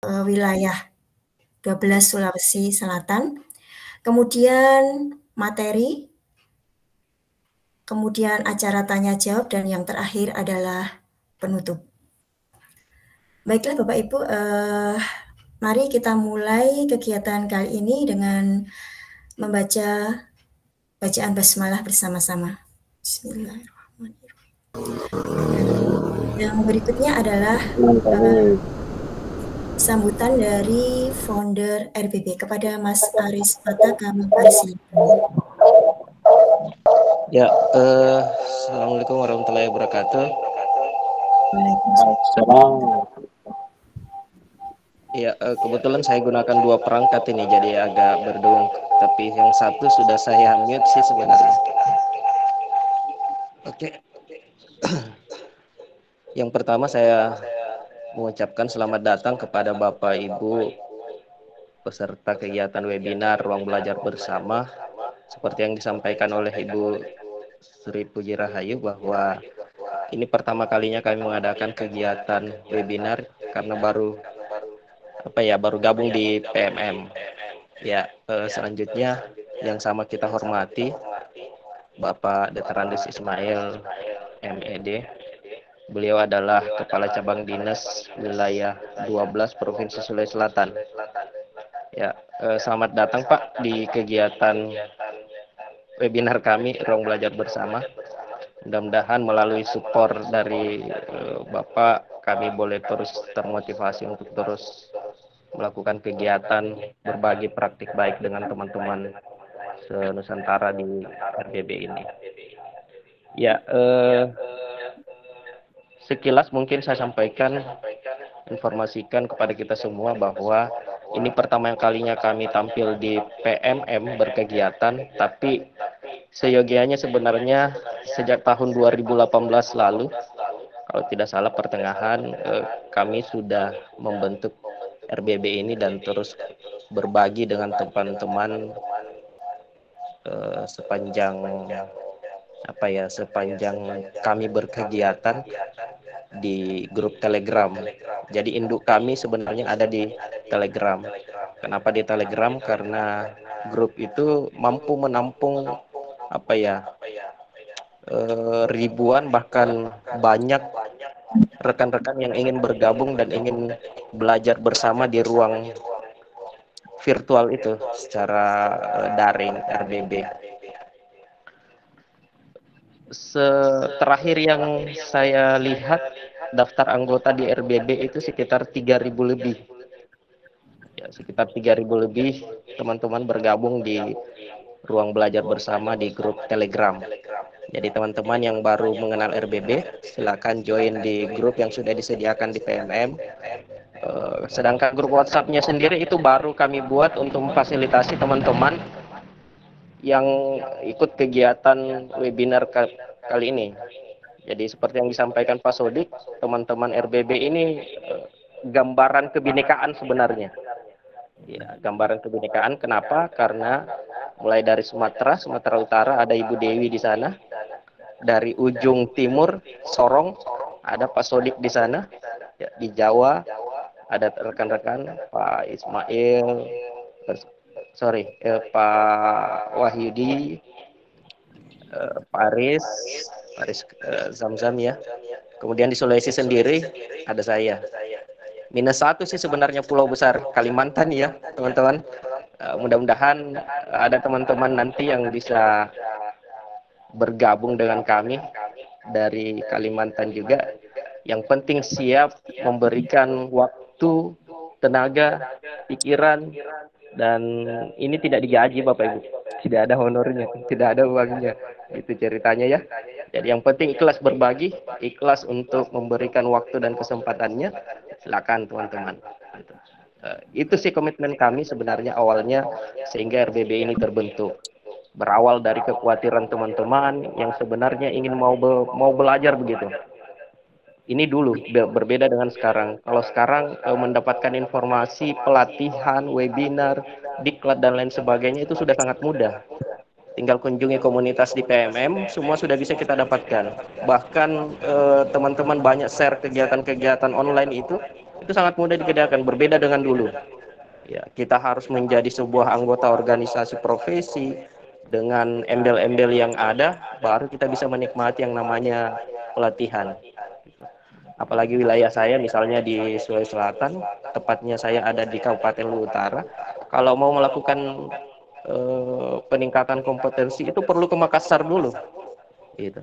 wilayah 12 Sulawesi Selatan, kemudian materi, kemudian acara tanya jawab, dan yang terakhir adalah penutup. Baiklah Bapak Ibu, mari kita mulai kegiatan kali ini dengan membaca bacaan basmalah bersama-sama. Bismillahirrahmanirrahim. Yang berikutnya adalah sambutan dari founder RBB kepada Mas Aris Fata, kami persilakan. Ya, Assalamualaikum warahmatullahi wabarakatuh. Waalaikumsalam. Ya, kebetulan saya gunakan dua perangkat ini, jadi agak berdung. Tapi yang satu sudah saya mute sih sebenarnya. Oke. Yang pertama saya mengucapkan selamat datang kepada Bapak Ibu peserta kegiatan webinar Ruang Belajar Bersama. Seperti yang disampaikan oleh Ibu Sri Puji Rahayu bahwa ini pertama kalinya kami mengadakan kegiatan webinar karena baru gabung di PMM. Ya, selanjutnya yang sama kita hormati Bapak Dr. Andes Ismail MED. Beliau adalah Kepala Cabang Dinas Wilayah 12 Provinsi Sulawesi Selatan. Ya, selamat datang Pak di kegiatan webinar kami Ruang Belajar Bersama. Mudah-mudahan melalui support dari Bapak, kami boleh terus termotivasi untuk terus melakukan kegiatan berbagi praktik baik dengan teman-teman se-Nusantara di RBB ini. Ya, sekilas mungkin saya sampaikan, informasikan kepada kita semua bahwa ini pertama kalinya kami tampil di PMM berkegiatan, tapi seyogianya sebenarnya sejak tahun 2018 lalu, kalau tidak salah pertengahan, kami sudah membentuk RBB ini dan terus berbagi dengan teman-teman sepanjang kami berkegiatan di grup Telegram. Jadi induk kami sebenarnya ada di Telegram. Kenapa di Telegram? Karena grup itu mampu menampung ribuan bahkan banyak rekan-rekan yang ingin bergabung dan ingin belajar bersama di ruang virtual itu secara daring RBB. Terakhir yang saya lihat daftar anggota di RBB itu sekitar 3.000 lebih. Ya, sekitar 3.000 lebih teman-teman bergabung di ruang belajar bersama di grup Telegram. Jadi teman-teman yang baru mengenal RBB, silakan join di grup yang sudah disediakan di PMM. Sedangkan grup WhatsApp-nya sendiri itu baru kami buat untuk memfasilitasi teman-teman yang ikut kegiatan webinar kali ini. Jadi seperti yang disampaikan Pak Sodik, teman-teman RBB ini gambaran kebinekaan sebenarnya. Ya, gambaran kebinekaan. Kenapa? Karena mulai dari Sumatera Utara ada Ibu Dewi di sana. Dari ujung timur Sorong ada Pak Sodik di sana. Ya, di Jawa ada rekan-rekan Pak Ismail, Pak Wahyudi, Pak Aris Zamzam ya. Kemudian di Sulawesi sendiri ada saya. Minus satu sih sebenarnya Pulau Besar Kalimantan ya teman-teman. Mudah-mudahan ada teman-teman nanti yang bisa bergabung dengan kami dari Kalimantan juga. Yang penting siap memberikan waktu, tenaga, pikiran, dan ini tidak digaji Bapak Ibu. Tidak ada honornya, tidak ada uangnya. Itu ceritanya ya. Jadi yang penting ikhlas berbagi, ikhlas untuk memberikan waktu dan kesempatannya. Silakan teman-teman. Itu sih komitmen kami sebenarnya awalnya sehingga RBB ini terbentuk. Berawal dari kekhawatiran teman-teman yang sebenarnya ingin mau belajar begitu. Ini dulu berbeda dengan sekarang. Kalau sekarang mendapatkan informasi, pelatihan, webinar, diklat dan lain sebagainya itu sudah sangat mudah. Tinggal kunjungi komunitas di PMM, semua sudah bisa kita dapatkan. Bahkan teman-teman banyak share kegiatan-kegiatan online itu itu sangat mudah dikerjakan, berbeda dengan dulu. Ya, kita harus menjadi sebuah anggota organisasi profesi dengan embel-embel yang ada, baru kita bisa menikmati yang namanya pelatihan. Apalagi wilayah saya misalnya di Sulawesi Selatan, tepatnya saya ada di Kabupaten Luwu Utara. Kalau mau melakukan peningkatan kompetensi itu perlu ke Makassar dulu. Gitu.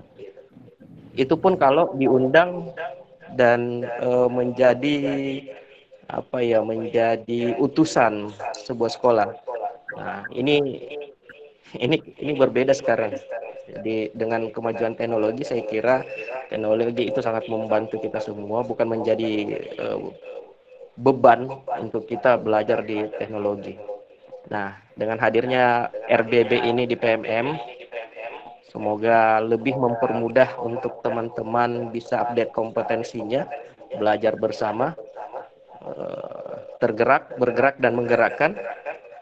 Itu pun kalau diundang dan menjadi menjadi utusan sebuah sekolah. Nah, ini berbeda sekarang. Jadi dengan kemajuan teknologi, saya kira teknologi itu sangat membantu kita semua, bukan menjadi beban untuk kita belajar di teknologi. Nah, dengan hadirnya RBB ini di PMM, semoga lebih mempermudah untuk teman-teman bisa update kompetensinya, belajar bersama, bergerak dan menggerakkan.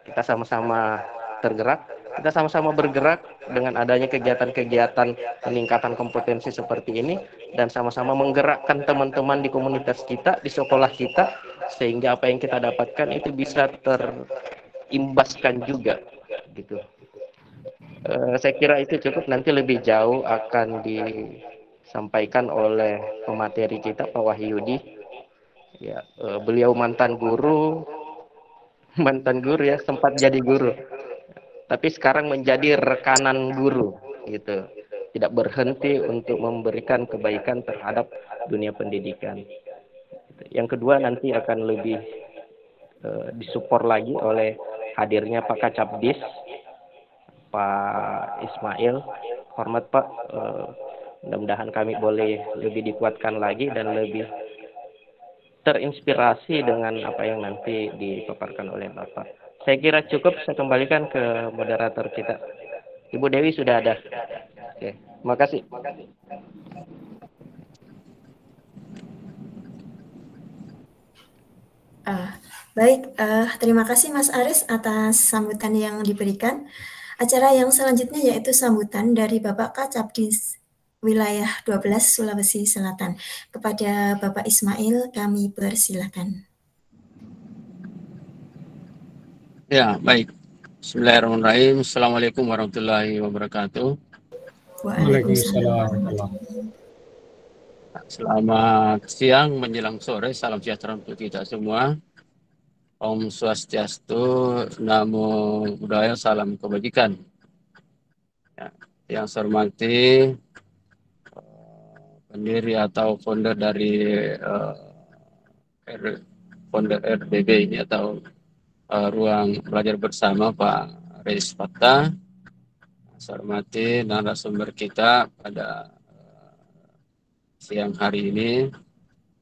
Kita sama-sama tergerak, kita sama-sama bergerak dengan adanya kegiatan-kegiatan peningkatan kompetensi seperti ini, dan sama-sama menggerakkan teman-teman di komunitas kita, di sekolah kita, sehingga apa yang kita dapatkan itu bisa terimbaskan juga gitu. Saya kira itu cukup, nanti lebih jauh akan disampaikan oleh pemateri kita, Pak Wahyudi. Ya, beliau mantan guru ya, sempat jadi guru, tapi sekarang menjadi rekanan guru gitu, tidak berhenti untuk memberikan kebaikan terhadap dunia pendidikan. Yang kedua, nanti akan lebih disupport lagi oleh hadirnya Pak Kacabdis, Pak Ismail. Hormat Pak, mudah-mudahan kami boleh lebih dikuatkan lagi dan lebih terinspirasi dengan apa yang nanti dipaparkan oleh Bapak. Saya kira cukup, saya kembalikan ke moderator kita. Ibu Dewi sudah ada. Oke, terima kasih. Baik, terima kasih Mas Aris atas sambutan yang diberikan. Acara yang selanjutnya yaitu sambutan dari Bapak Kacabdis wilayah 12 Sulawesi Selatan. Kepada Bapak Ismail kami persilakan. Ya, baik. Bismillahirrahmanirrahim. Assalamualaikum warahmatullahi wabarakatuh. Waalaikumsalam. Selamat siang menjelang sore. Salam sejahtera untuk kita semua. Om Swastiastu, Namo Buddhaya, salam kebajikan. Ya, yang saya hormati pendiri atau founder dari founder RBB ini atau Ruang Belajar Bersama, Pak Reis Fatta. Saya hormati narasumber kita pada siang hari ini.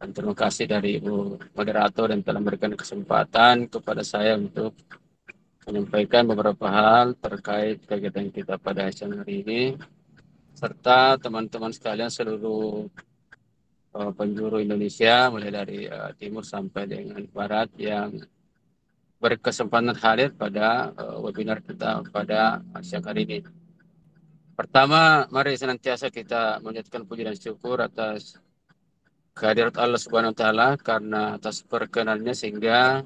Dan terima kasih dari Ibu Moderator yang telah memberikan kesempatan kepada saya untuk menyampaikan beberapa hal terkait kegiatan kita pada siang hari ini, serta teman-teman sekalian seluruh penjuru Indonesia, mulai dari timur sampai dengan barat, yang berkesempatan hadir pada webinar kita pada siang hari ini. Pertama, mari senantiasa kita menjadikan puji dan syukur atas kehadirat Allah Subhanahu wa taala, karena atas perkenannya sehingga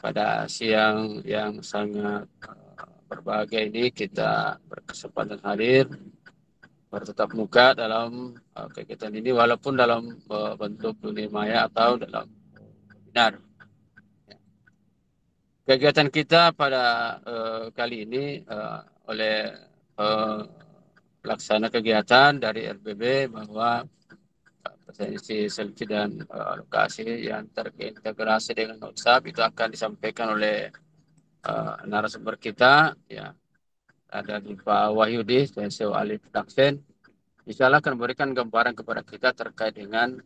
pada siang yang sangat berbahagia ini kita berkesempatan hadir bertatap muka dalam kegiatan ini, walaupun dalam bentuk dunia maya atau dalam webinar. Kegiatan kita pada kali ini oleh pelaksana kegiatan dari RBB bahwa presensi seleksi dan alokasi yang terintegrasi dengan WhatsApp itu akan disampaikan oleh narasumber kita, ya, ada di Pak Wahyudi, CEO Alif Daksen. Insya Allah akan memberikan gambaran kepada kita terkait dengan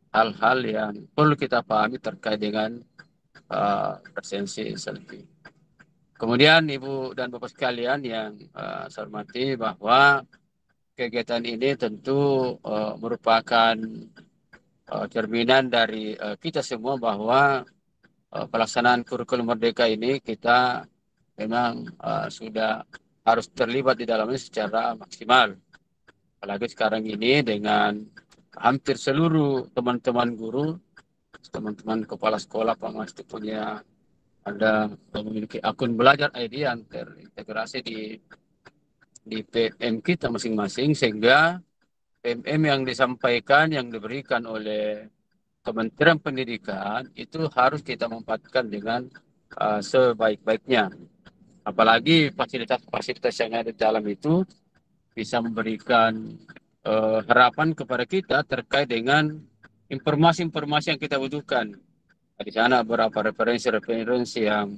hal-hal yang perlu kita pahami terkait dengan presensi seleksi. Kemudian Ibu dan Bapak sekalian yang saya hormati, bahwa kegiatan ini tentu merupakan cerminan dari kita semua, bahwa pelaksanaan kurikulum merdeka ini kita memang sudah harus terlibat di dalamnya secara maksimal. Apalagi sekarang ini dengan hampir seluruh teman-teman guru teman-teman kepala sekolah pasti punya ada memiliki akun belajar ID yang terintegrasi di PMM kita masing-masing, sehingga PMM yang disampaikan, yang diberikan oleh Kementerian Pendidikan itu harus kita manfaatkan dengan sebaik-baiknya. Apalagi fasilitas-fasilitas yang ada di dalam itu bisa memberikan harapan kepada kita terkait dengan informasi-informasi yang kita butuhkan. Di sana beberapa referensi-referensi yang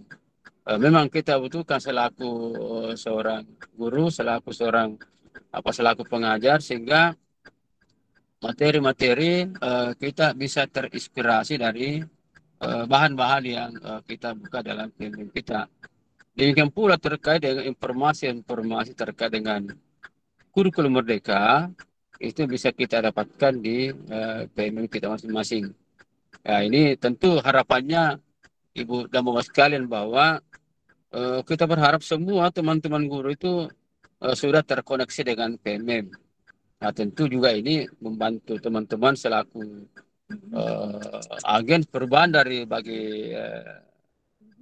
memang kita butuhkan selaku seorang guru, selaku pengajar, sehingga materi-materi kita bisa terinspirasi dari bahan-bahan yang kita buka dalam film kita. Demikian pula terkait dengan informasi-informasi terkait dengan kurikulum merdeka, itu bisa kita dapatkan di PMM kita masing-masing. Ya, ini tentu harapannya Ibu dan Bapak sekalian bahwa kita berharap semua teman-teman guru itu sudah terkoneksi dengan PMM. Nah, tentu juga ini membantu teman-teman selaku agen perubahan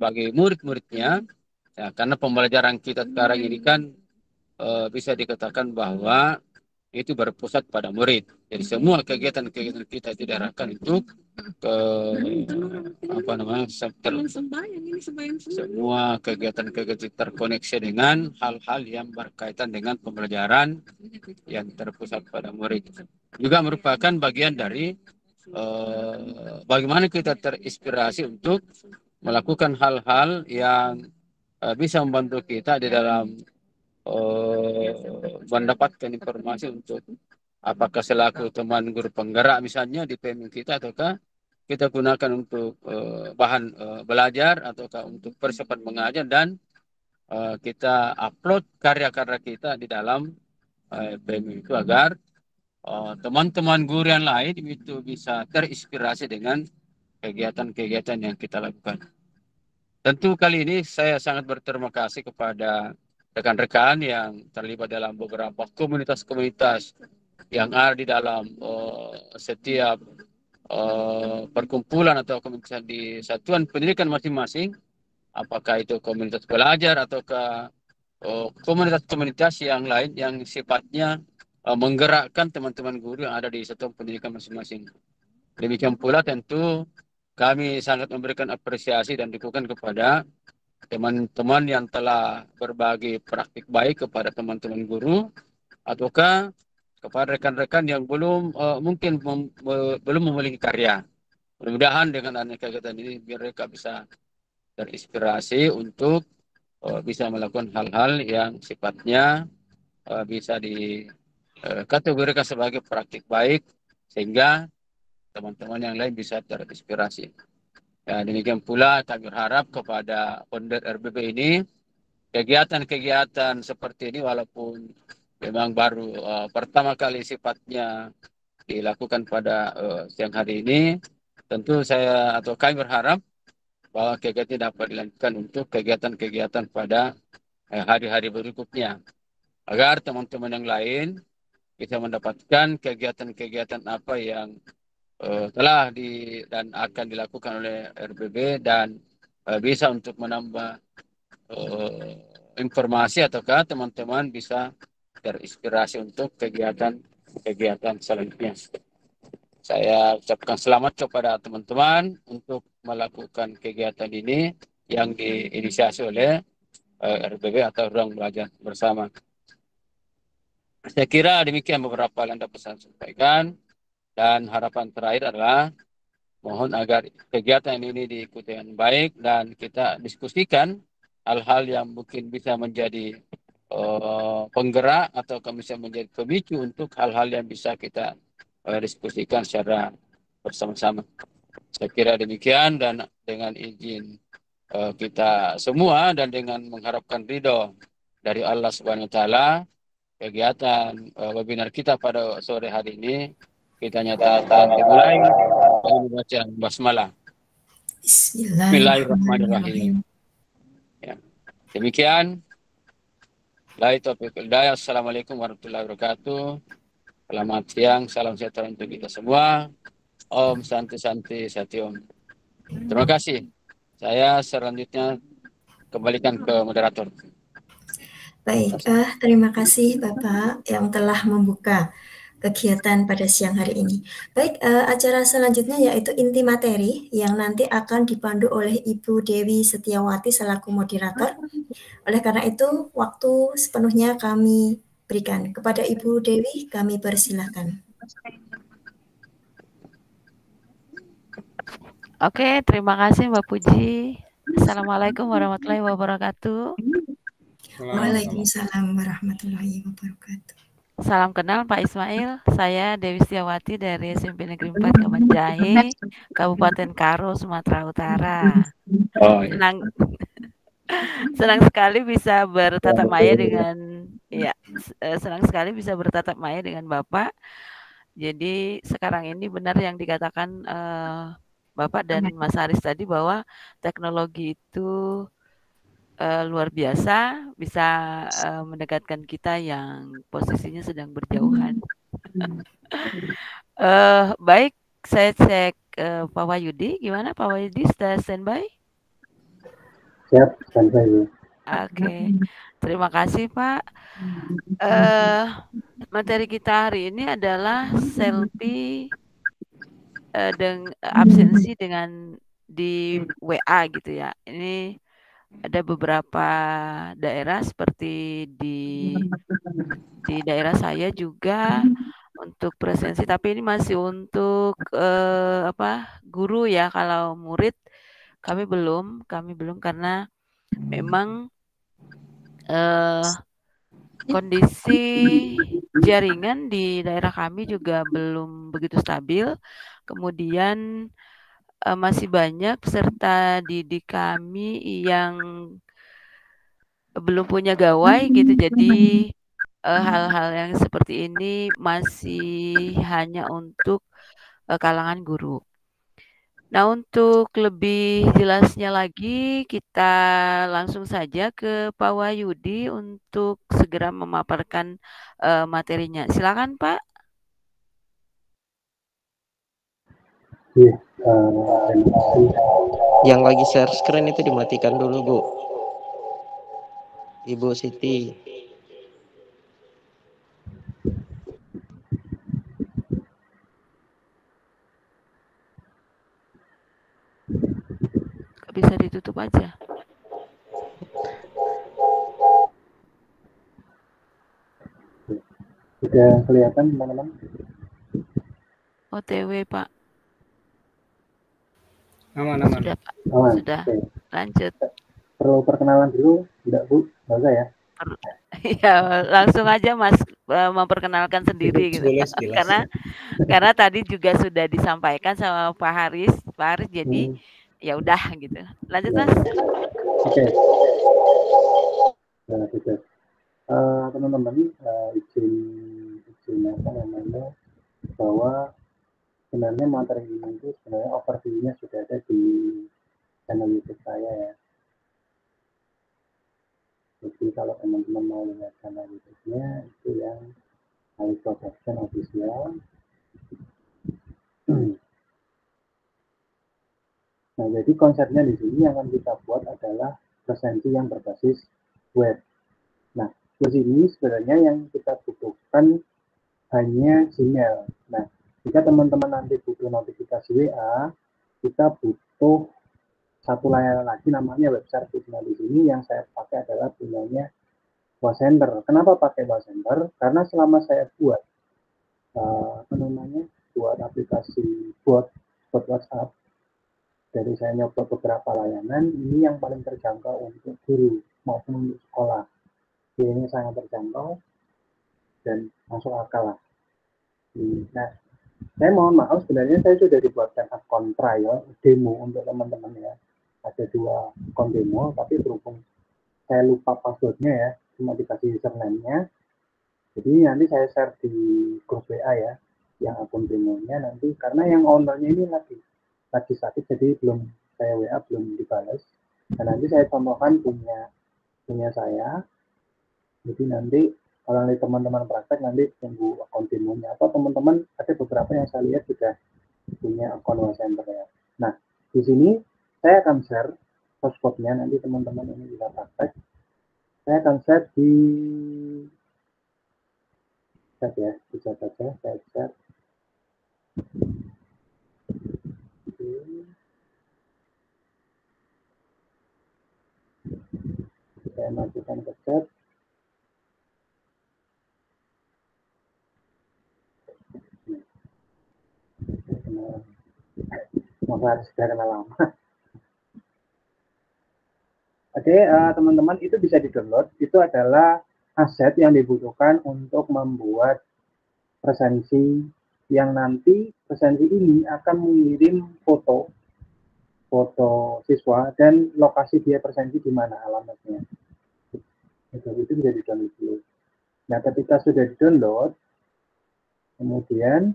bagi murid-muridnya. Ya, karena pembelajaran kita sekarang ini kan bisa dikatakan bahwa itu berpusat pada murid. Jadi semua kegiatan-kegiatan kita itu diarahkan untuk ke semua kegiatan-kegiatan terkoneksi dengan hal-hal yang berkaitan dengan pembelajaran yang terpusat pada murid. Juga merupakan bagian dari bagaimana kita terinspirasi untuk melakukan hal-hal yang bisa membantu kita di dalam mendapatkan informasi untuk apakah selaku teman guru penggerak misalnya di PMI kita, ataukah kita gunakan untuk bahan belajar, ataukah untuk persiapan mengajar, dan kita upload karya-karya kita di dalam PMI itu agar teman-teman guru yang lain itu bisa terinspirasi dengan kegiatan-kegiatan yang kita lakukan. Tentu kali ini saya sangat berterima kasih kepada rekan-rekan yang terlibat dalam beberapa komunitas-komunitas yang ada di dalam setiap perkumpulan atau komunitas di satuan pendidikan masing-masing, apakah itu komunitas belajar ataukah komunitas-komunitas yang lain yang sifatnya menggerakkan teman-teman guru yang ada di satuan pendidikan masing-masing. Demikian pula tentu kami sangat memberikan apresiasi dan dukungan kepada teman-teman yang telah berbagi praktik baik kepada teman-teman guru, ataukah kepada rekan-rekan yang belum belum memiliki karya. Mudah-mudahan dengan adanya kegiatan ini mereka bisa terinspirasi untuk bisa melakukan hal-hal yang sifatnya bisa dikategorikan sebagai praktik baik, sehingga teman-teman yang lain bisa terinspirasi. Ya, demikian pula kami berharap kepada founder RBB ini, kegiatan-kegiatan seperti ini walaupun memang baru pertama kali sifatnya dilakukan pada siang hari ini, tentu saya atau kami berharap bahwa kegiatan dapat dilanjutkan untuk kegiatan-kegiatan pada hari-hari berikutnya, agar teman-teman yang lain bisa mendapatkan kegiatan-kegiatan apa yang telah dan akan dilakukan oleh RBB, dan bisa untuk menambah informasi, ataukah teman-teman bisa terinspirasi untuk kegiatan-kegiatan selanjutnya. Saya ucapkan selamat kepada teman-teman untuk melakukan kegiatan ini yang diinisiasi oleh RBB atau Ruang Belajar Bersama. Saya kira demikian beberapa yang dapat saya sampaikan. Dan harapan terakhir adalah mohon agar kegiatan ini diikuti dengan baik dan kita diskusikan hal-hal yang mungkin bisa menjadi penggerak atau bisa menjadi pemicu untuk hal-hal yang bisa kita diskusikan secara bersama-sama. Saya kira demikian, dan dengan izin kita semua dan dengan mengharapkan ridho dari Allah Subhanahu Wa Taala, kegiatan webinar kita pada sore hari ini kita nyatakan dimulai dengan membaca basmalah. Bismillahirrahmanirrahim. Ya. Demikian. Assalamualaikum warahmatullahi wabarakatuh. Selamat siang, salam sejahtera untuk kita semua. Om Santi Santi Sati Om. Terima kasih. Saya selanjutnya kembalikan ke moderator. Baik, terima kasih Bapak yang telah membuka kegiatan pada siang hari ini. Baik, acara selanjutnya yaitu inti materi yang nanti akan dipandu oleh Ibu Dewi Setiawati selaku moderator. Oleh karena itu, waktu sepenuhnya kami berikan kepada Ibu Dewi, kami persilahkan. Oke, terima kasih Mbak Puji. Assalamualaikum warahmatullahi wabarakatuh. Waalaikumsalam warahmatullahi wabarakatuh. Salam kenal Pak Ismail, saya Dewi Setiawati dari SMP Negeri 4 Kamanjahe, Kabupaten Karo, Sumatera Utara. Senang sekali bisa bertatap maya dengan senang sekali bisa bertatap maya dengan Bapak. Jadi sekarang ini benar yang dikatakan Bapak dan Mas Haris tadi bahwa teknologi itu luar biasa, bisa mendekatkan kita yang posisinya sedang berjauhan. Baik, saya cek Pak Wahyudi, gimana Pak Wahyudi, sudah standby? Siap, standby. Oke, terima kasih Pak. Materi kita hari ini adalah selfie dengan absensi dengan di WA gitu ya. Ini ada beberapa daerah seperti di daerah saya juga untuk presensi, tapi ini masih untuk guru ya. Kalau murid kami belum karena memang kondisi jaringan di daerah kami juga belum begitu stabil. Kemudian masih banyak peserta didik kami yang belum punya gawai gitu. Jadi hal-hal yang seperti ini masih hanya untuk kalangan guru. Nah, untuk lebih jelasnya lagi, kita langsung saja ke Pak Wahyudi untuk segera memaparkan materinya. Silakan, Pak. Yang lagi share screen itu dimatikan dulu, Bu. Ibu Siti. Bisa ditutup aja. Sudah kelihatan teman-teman? OTW Pak. Aman. Sudah Pak. Aman. Sudah. Okay. Lanjut. Perlu perkenalan dulu, enggak Bu? Enggak usah ya? Ya, langsung aja Mas memperkenalkan sendiri gitu. Karena tadi juga sudah disampaikan sama Pak Haris. Jadi ya udah gitu. Lanjut Mas. Oke. Nah, gitu. Teman-teman, izin apa namanya, bahwa sebenarnya materi ini itu sebenarnya overview-nya sudah ada di channel YouTube saya ya. Jadi kalau teman-teman mau lihat channel YouTube-nya itu yang Haris Production Official. Nah, jadi konsepnya di sini yang akan kita buat adalah presensi yang berbasis web. Nah, di sini sebenarnya yang kita butuhkan hanya Gmail. Nah, jika teman-teman nanti butuh notifikasi WA, kita butuh satu layanan lagi namanya web service. Nah, di sini yang saya pakai adalah punyanya WhatsApp. Kenapa pakai WhatsApp? Karena selama saya buat buat aplikasi buat WhatsApp, dari saya nyoba beberapa layanan, ini yang paling terjangkau untuk guru maupun untuk sekolah. Ini sangat terjangkau dan masuk akal lah. Nah, saya mohon maaf, sebenarnya saya sudah dibuatkan akun trial demo untuk teman-teman ya. Ada 2 akun demo, tapi berhubung saya lupa passwordnya ya, cuma dikasih username-nya. Jadi nanti saya share di grup WA ya, yang akun demonya nanti, karena yang ownernya ini lagi sakit, jadi saya WA belum dibalas. Dan nanti saya contohkan punya saya. Jadi nanti kalau nanti teman-teman praktek nanti tunggu akun demonya. Atau teman-teman ada beberapa yang saya lihat sudah punya akun WhatsApp ya. Nah, di sini saya akan share source code-nya, nanti teman-teman ini bisa praktek. Saya akan share di chat ya, di chat saja saya share. Saya masukkan ke chat. Maka harus sudah kenal lama. Oke, teman-teman, itu bisa di-download. Itu adalah aset yang dibutuhkan untuk membuat presensi yang nanti presensi ini akan mengirim foto siswa dan lokasi dia presensi di mana alamatnya. Itu bisa di-download dulu. Nah, ketika sudah di-download, kemudian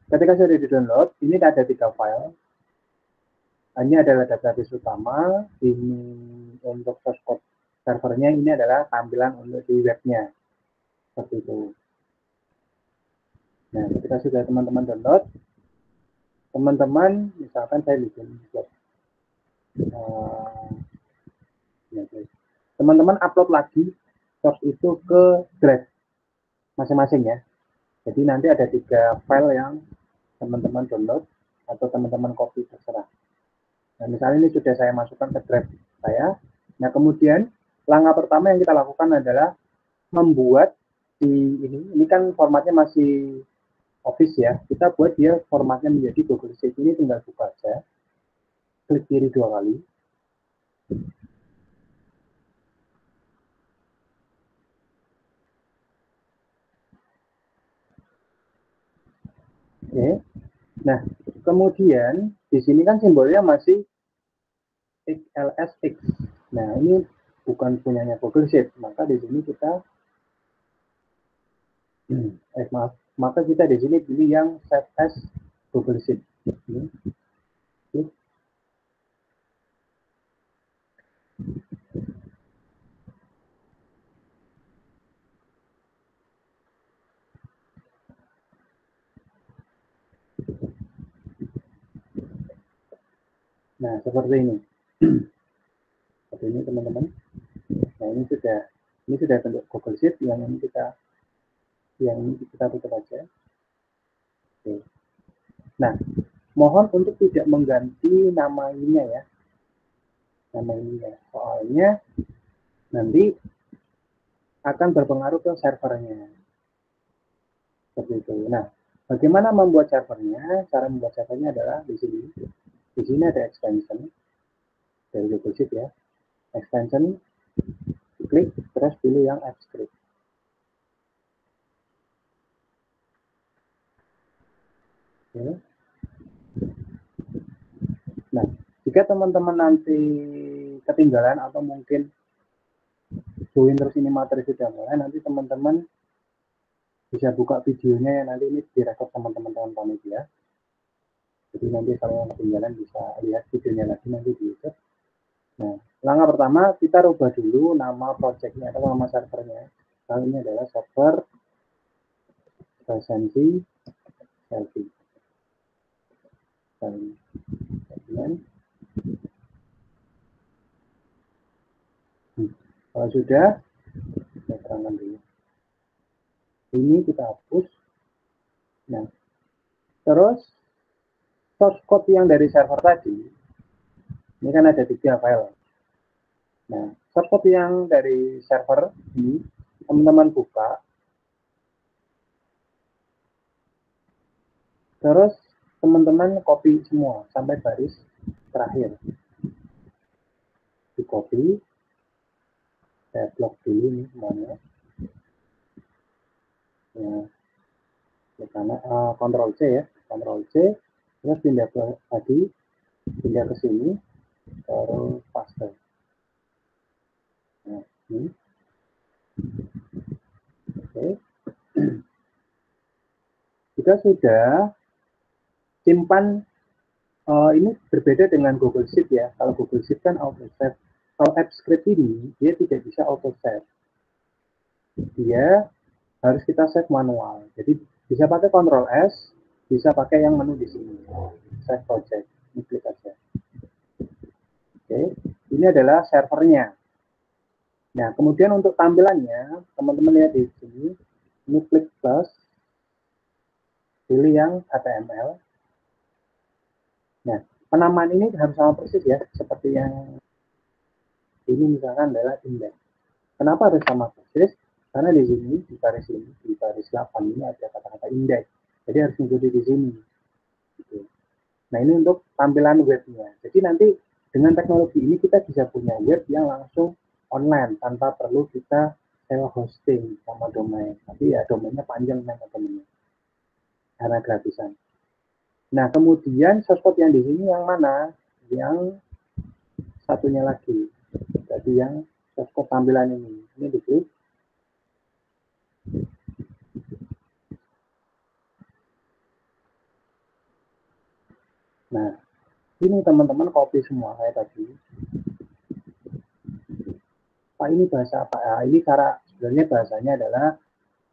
ketika sudah di-download, ini ada 3 file. Ini adalah database utama, ini untuk source code servernya, ini adalah tampilan untuk di webnya. Seperti itu. Nah, ketika sudah teman-teman download, teman-teman, misalkan saya bikin web. Teman-teman upload lagi source itu ke drive masing-masing ya. Jadi nanti ada 3 file yang teman-teman download atau teman-teman copy, terserah. Nah, misalnya ini sudah saya masukkan ke drive saya. Nah, kemudian langkah pertama yang kita lakukan adalah membuat ini kan formatnya masih Office ya. Kita buat dia formatnya menjadi Google Sheet. Ini tinggal buka aja. Klik kiri 2 kali. Oke. Nah, kemudian di sini kan simbolnya masih XLSX. Nah, ini bukan punyanya Google Sheet, maka di sini kita maka kita di sini pilih yang Save as Google Sheet. Nah, seperti ini. Seperti ini teman-teman. Nah, ini sudah bentuk Google Sheet, yang ini kita tutup aja. Oke. Nah, mohon untuk tidak mengganti nama ininya ya. Nama ininya. Soalnya nanti akan berpengaruh ke servernya. Seperti itu. Nah, bagaimana membuat servernya? Cara membuat servernya adalah di sini. Di sini ada extension dari Google Sheet ya. Extension, klik, terus pilih yang AppScript. Oke. Nah, jika teman-teman nanti ketinggalan atau mungkin join terus ini materi sudah mulai, nanti teman-teman bisa buka videonya ya, nanti ini direkod teman-teman panitia. Jadi nanti kalau yang ketinggalan bisa lihat videonya lagi nanti di YouTube. Nah, langkah pertama kita rubah dulu nama projectnya atau nama servernya. Kali ini adalah server presensi selfie. Kemudian kalau sudah, saya terangkan dulu. Ini kita hapus. Nah, terus source code yang dari server tadi, ini kan ada 3 file. Nah, source code yang dari server ini, teman-teman buka. Terus teman-teman copy semua sampai baris terakhir. Di copy. Saya blok dulu nih semuanya. Nah, ke kanan, Ctrl C ya, Ctrl C, terus pindah ke tadi, pindah ke sini, terus paste. Nah, ini. Oke. Jika sudah, simpan. Ini berbeda dengan Google Sheet ya. Kalau Google Sheet kan auto save. Kalau AppScript ini dia tidak bisa auto save. Dia harus kita save manual. Jadi bisa pakai Ctrl S, bisa pakai yang menu di sini. Save project, ini klik aja. Oke, ini adalah servernya. Nah, kemudian untuk tampilannya, teman-teman lihat di sini, ini klik plus, pilih yang HTML. Nah, penamaan ini harus sama persis ya, seperti yang ini misalkan adalah index. Kenapa harus sama persis? Karena di sini, di baris 8 ini ada kata-kata index. Jadi harus mengikuti di sini. Gitu. Nah, ini untuk tampilan webnya. Jadi nanti dengan teknologi ini kita bisa punya web yang langsung online tanpa perlu kita sewa hosting sama domain. Tapi ya domainnya panjang teman-teman. Karena gratisan. Nah, kemudian source code yang di sini yang mana? Yang satunya lagi. Jadi yang source code tampilan ini. Ini diklik. Nah, ini teman-teman copy semua kayak tadi. Pak, ini bahasa apa? Nah, ini cara sebenarnya bahasanya adalah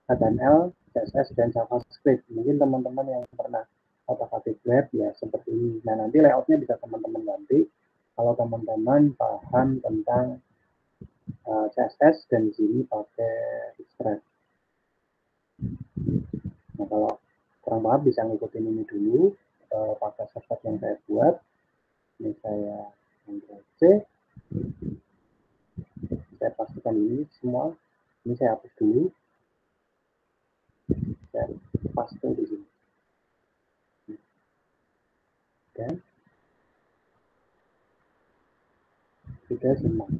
HTML, CSS, dan JavaScript. Mungkin teman-teman yang pernah otak-atik web ya seperti ini. Nah, nanti layoutnya bisa teman-teman ganti kalau teman-teman paham tentang CSS dan di sini pakai Express. Nah, kalau kurang paham bisa ngikutin ini dulu pakai shortcut yang saya buat. Ini saya Ctrl C. Saya pastikan ini semua. Ini saya hapus dulu. Saya paste di sini. Oke. Sudah semua.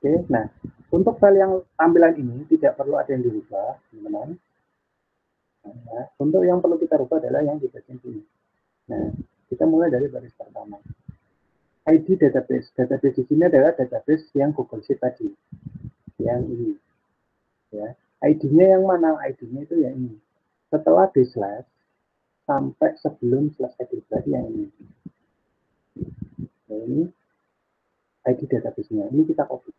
Oke, nah untuk file yang tampilan ini tidak perlu ada yang dirubah, teman-teman. Nah, untuk yang perlu kita rubah adalah yang di bagian sini. Nah, kita mulai dari baris pertama. ID database. Database di sini adalah database yang Google Sheet tadi. Yang ini. Ya. ID-nya yang mana? ID-nya itu yang ini. Setelah di slash sampai sebelum slash ID berarti yang ini. Nah, ini ID database-nya. Ini kita copy.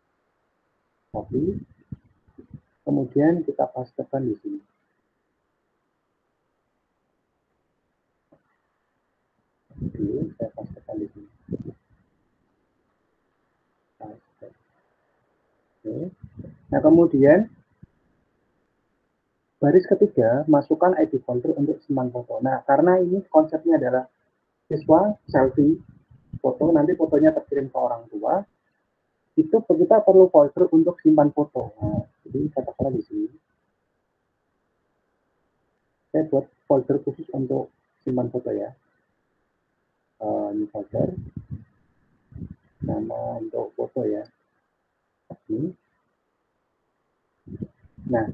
Kemudian kita pastekan di sini. Oke, saya pastekan di sini. Oke. Nah, kemudian baris ketiga, masukkan ID folder untuk simpan foto. Nah, karena ini konsepnya adalah siswa selfie foto, nanti fotonya terkirim ke orang tua, itu kita perlu folder untuk simpan foto. Nah, jadi katakanlah di sini, saya buat folder khusus untuk simpan foto ya. Ini folder, nama untuk foto ya. Ini. Nah,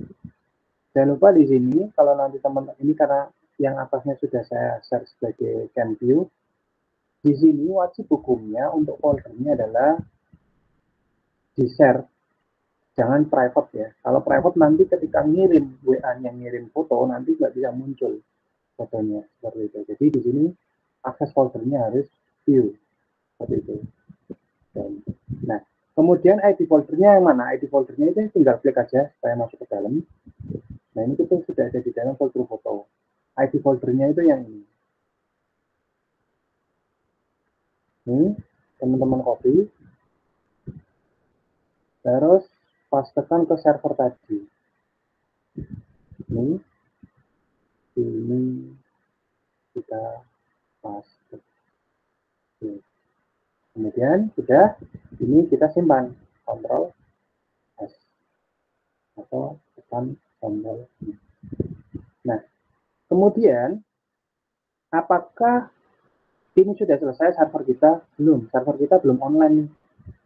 jangan lupa di sini kalau nanti teman-teman ini karena yang atasnya sudah saya share sebagai CamView, di sini wajib hukumnya untuk foldernya adalah di-share, jangan private ya. Kalau private nanti ketika ngirim WA-nya ngirim foto nanti nggak bisa muncul fotonya seperti itu. Jadi di sini akses foldernya harus view seperti itu. Dan, nah, kemudian ID foldernya yang mana? ID foldernya itu tinggal klik aja supaya masuk ke dalam. Nah, ini kita sudah ada di dalam folder foto. ID foldernya itu yang ini. Ini teman-teman copy. Terus pastekan ke server tadi. Ini kita paste. Kemudian sudah, ini kita simpan. Ctrl S atau tekan Ctrl I. Nah, kemudian apakah ini sudah selesai server kita? Belum, server kita belum online.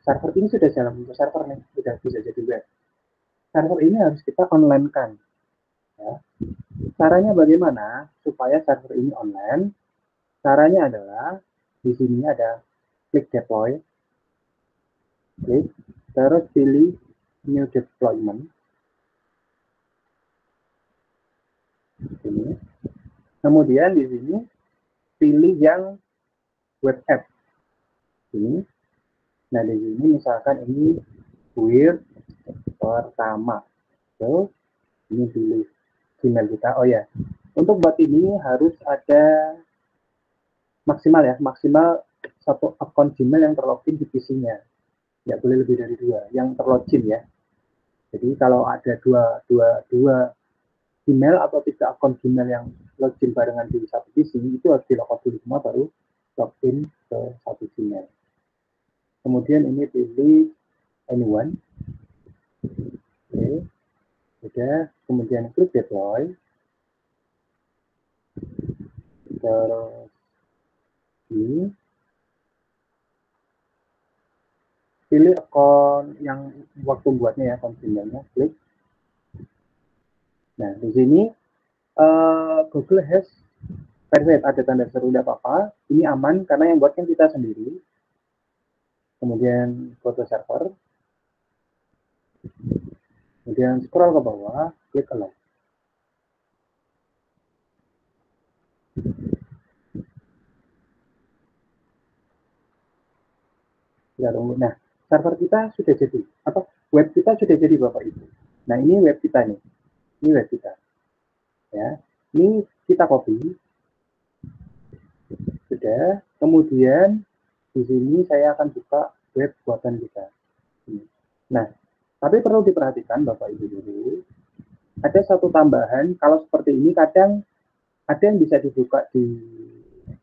Server ini sudah dalam bentuk server nih, sudah bisa jadi web. Server ini harus kita online-kan. Ya. Caranya bagaimana supaya server ini online? Caranya adalah di sini ada klik deploy, klik, terus pilih new deployment. Ini. Kemudian di sini pilih yang web app. Ini. Nah, di sini misalkan ini Weird pertama. So, ini pilih Gmail kita. Oh ya, untuk buat ini harus ada maksimal ya, maksimal satu akun Gmail yang terlogin di PC-nya. Ya boleh lebih dari 2 yang terlogin ya. Jadi kalau ada dua Gmail atau 3 akun Gmail yang login barengan di satu PC, itu harus di-logout dulu semua baru login ke satu Gmail. Kemudian ini pilih anyone. Oke. Udah, kemudian klik deploy. Terus ini pilih akun yang waktu buatnya ya, akun Gmailnya, klik. Nah, di sini Google has verified, ada tanda seru, tidak apa-apa. Ini aman karena yang buatnya kita sendiri. Kemudian foto server. Kemudian scroll ke bawah, klik allow. Ya, tunggu. Nah, server kita sudah jadi. Apa? Web kita sudah jadi Bapak Ibu. Nah, ini web kita nih. Ini web kita. Ya. Ini kita copy. Sudah. Kemudian di sini saya akan buka web buatan kita. Nah, tapi perlu diperhatikan Bapak Ibu dulu. Ada satu tambahan, kalau seperti ini kadang ada yang bisa dibuka di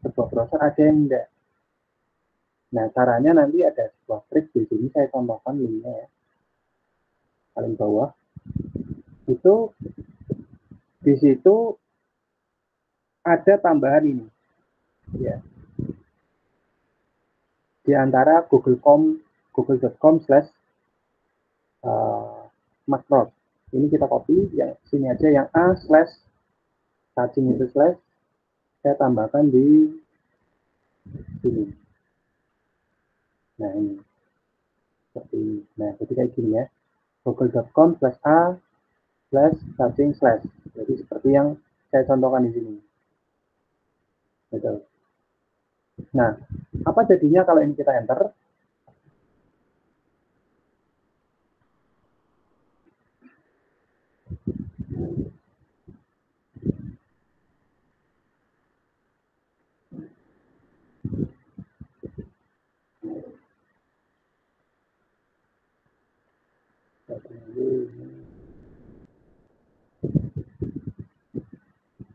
sebuah browser, ada yang enggak. Nah, caranya nanti ada sebuah trik di sini, saya tambahkan linknya ya. Paling bawah. Itu di situ ada tambahan ini. Ya. Di antara google.com/macros. Ini kita copy, yang sini aja yang a/cacing itu slash, saya tambahkan di sini. Nah, ini. Seperti ini. Nah, jadi kayak gini ya. google.com/a/cacing/. Jadi seperti yang saya contohkan di sini. Gitu. Nah, apa jadinya kalau ini kita enter?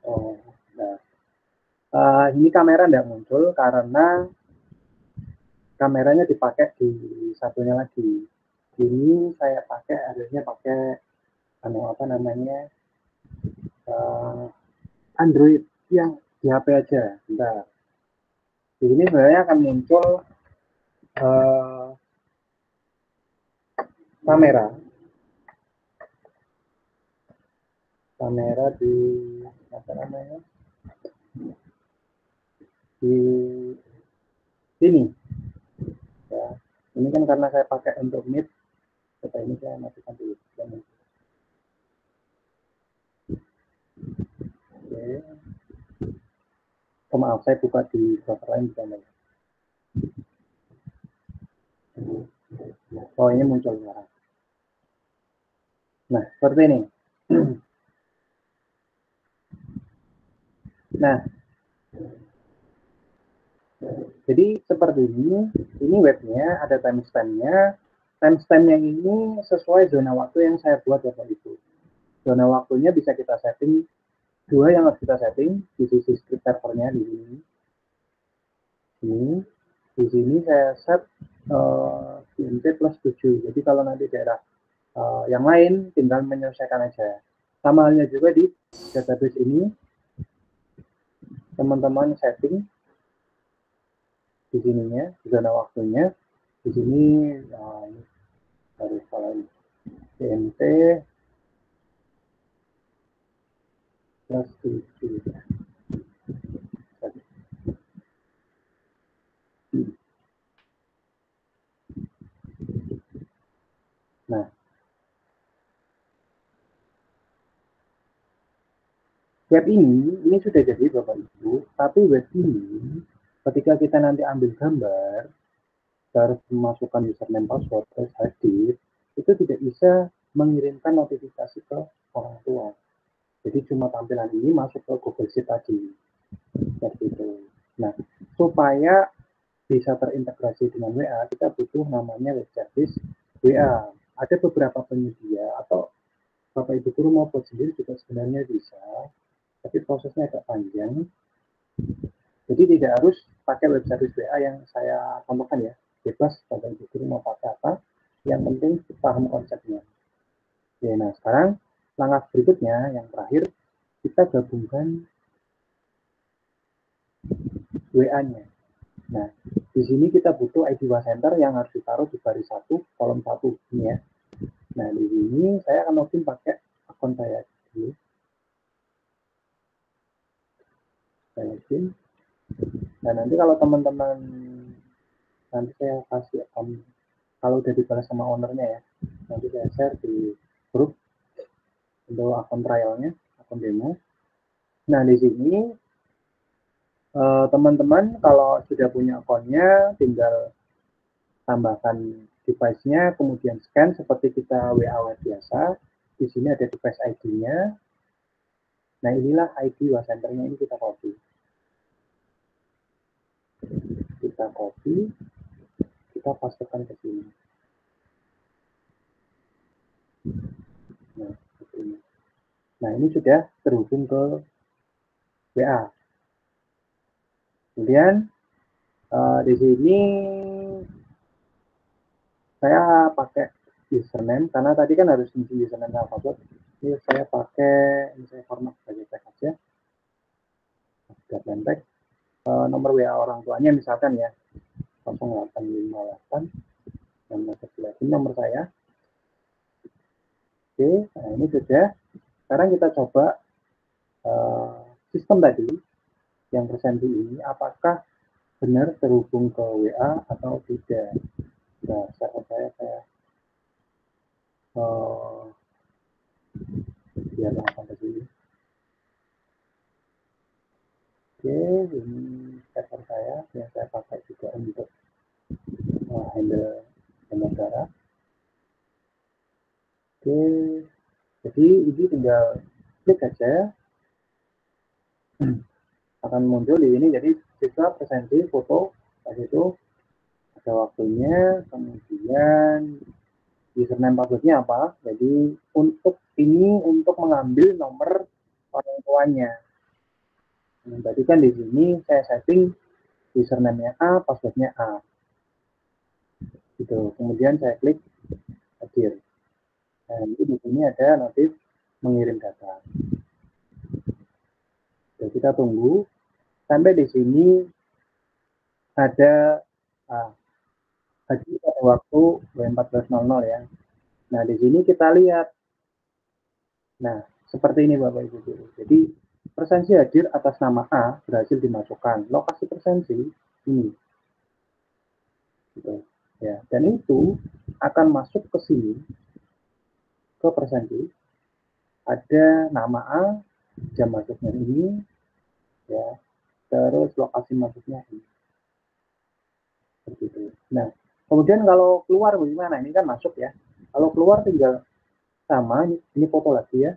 Oh, nah, ini kamera tidak muncul karena kameranya dipakai di satunya lagi. Ini saya pakai, harusnya pakai apa namanya, Android yang di HP aja. Bentar. Di sini sebenarnya akan muncul kamera di apa namanya, di sini ya. Ini kan karena saya pakai untuk Meet, data ini saya matikan dulu. Oke. Oh, maaf, saya buka di browser lain di sana. Oh, ini muncul sekarang. Nah, seperti ini. Nah, jadi seperti ini webnya, ada timestamp-nya. Timestamp-nya ini sesuai zona waktu yang saya buat Bapak Ibu. Zona waktunya bisa kita setting, 2 yang harus kita setting di sisi script servernya di sini. Di sini saya set GMT plus 7. Jadi kalau nanti daerah yang lain tinggal menyelesaikan aja. Sama halnya juga di database ini, teman-teman setting di sininya, zona waktunya. Di sini harus kalian GMT plus 7. Nah, web ini sudah jadi Bapak Ibu, tapi web ini ketika kita nanti ambil gambar, harus memasukkan username password terus hadir, itu tidak bisa mengirimkan notifikasi ke orang tua. Jadi cuma tampilan ini masuk ke Google Sheet tadi, seperti itu. Nah, supaya bisa terintegrasi dengan WA, kita butuh namanya web service WA. Ada beberapa penyedia atau Bapak Ibu guru mau buat sendiri juga sebenarnya bisa, tapi prosesnya agak panjang. Jadi tidak harus pakai web service WA yang saya contohkan ya, bebas Bapak Ibu guru mau pakai apa, yang penting paham konsepnya. Oke, nah sekarang langkah berikutnya yang terakhir, kita gabungkan WA-nya. Nah, di sini kita butuh ID Wasenter yang harus ditaruh di baris 1, kolom 1 ini ya. Nah, di sini saya akan login pakai akun saya dulu. Saya login. Nah, nanti kalau teman-teman, nanti saya kasih akun, kalau udah dibalas sama ownernya ya, nanti saya share di grup untuk akun trialnya, akun demo. Nah, di sini teman-teman kalau sudah punya akunnya, tinggal tambahkan device-nya, kemudian scan seperti kita WA web biasa. Di sini ada device ID-nya. Nah, inilah ID Wasenternya, ini kita copy. Kita copy, kita pastekan ke sini. Nah, seperti ini. Nah, ini sudah terhubung ke WA. Kemudian di sini saya pakai username karena tadi kan harus isi username dan password. Ini saya pakai, ini saya format sebagai tag aja. Dan tag nomor WA orang tuanya misalkan ya 0858 dan ini nomor saya. Oke, nah ini sudah. Sekarang kita coba sistem tadi yang presenti ini apakah benar terhubung ke WA atau tidak. Nah, saya biar langsung ke sini. Oke, ini server saya yang saya pakai juga untuk handle negara. Oke, jadi ini tinggal klik aja akan muncul di ini. Jadi siswa presenti foto tadi itu ada waktunya, kemudian username passwordnya apa. Jadi untuk ini untuk mengambil nomor orang tuanya. Nah, tadi kan di sini saya setting username-nya A, passwordnya A. Gitu. Kemudian saya klik hadir. Nah, ini di sini ada notif mengirim data. Jadi kita tunggu sampai di sini ada hadir pada waktu 14.00 ya. Nah, di sini kita lihat. Nah, seperti ini Bapak Ibu guru. Jadi presensi hadir atas nama A berhasil dimasukkan. Lokasi presensi ini. Gitu. Ya, dan itu akan masuk ke sini ke presensi. Ada nama A, jam masuknya ini, ya. Terus lokasi masuknya ini. Seperti itu. Nah, kemudian kalau keluar bagaimana? Ini kan masuk ya. Kalau keluar tinggal sama, ini foto lagi ya.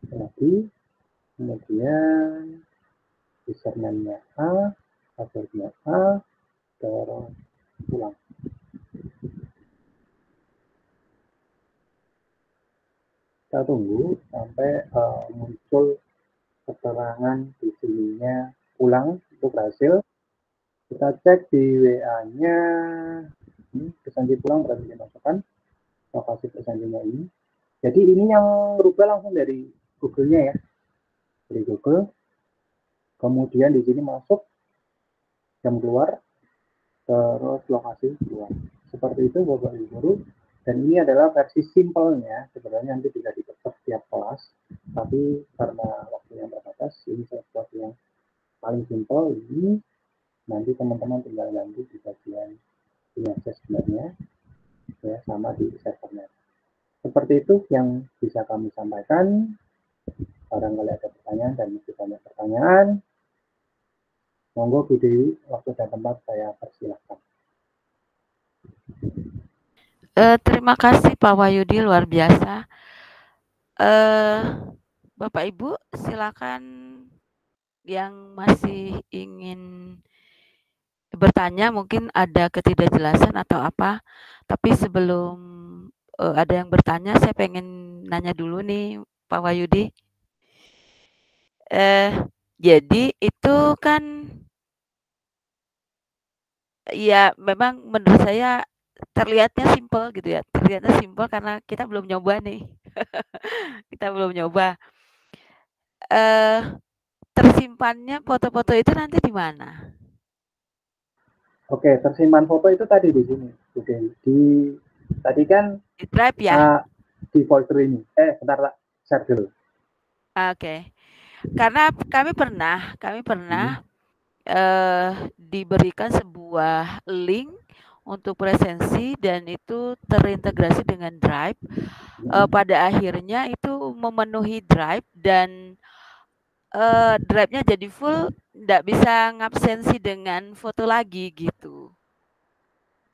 Lagi, kemudian username-nya A, password-nya A, terus pulang. Kita tunggu sampai muncul keterangan di sininya pulang itu berhasil. Kita cek di WA-nya, presensi pulang berhasil dimasukkan, lokasi presensinya ini. Jadi ini yang berubah langsung dari Google-nya ya, dari Google. Kemudian di sini masuk jam keluar, terus lokasi keluar. Seperti itu Bapak Ibu guru. Dan ini adalah versi simpelnya, sebenarnya nanti bisa ditetap setiap kelas, tapi karena waktu yang terbatas, ini saya buat yang paling simpel ini. Nanti teman-teman tinggal ganti di bagian ini aja sebenarnya, ya sama di servernya. Seperti itu yang bisa kami sampaikan. Barangkali ada pertanyaan dan masih banyak pertanyaan. Monggo Bu Dewi, waktu dan tempat saya persilahkan. Terima kasih Pak Wahyudi, luar biasa. Bapak Ibu, silakan yang masih ingin bertanya, mungkin ada ketidakjelasan atau apa. Tapi sebelum ada yang bertanya, saya pengen nanya dulu nih Pak Wahyudi. Jadi itu kan ya memang menurut saya terlihatnya simpel gitu ya. Terlihatnya simpel karena kita belum nyoba nih. Kita belum nyoba. Tersimpannya foto-foto itu nanti di mana? Oke, tersimpan foto itu tadi di sini, Bu Dewi. Tadi kan Di Drive ya? di folder ini. Bentar lah, share dulu. Oke. Karena kami pernah diberikan sebuah link untuk presensi dan itu terintegrasi dengan Drive. Pada akhirnya itu memenuhi Drive dan Drive-nya jadi full, nggak bisa ngabsensi dengan foto lagi gitu.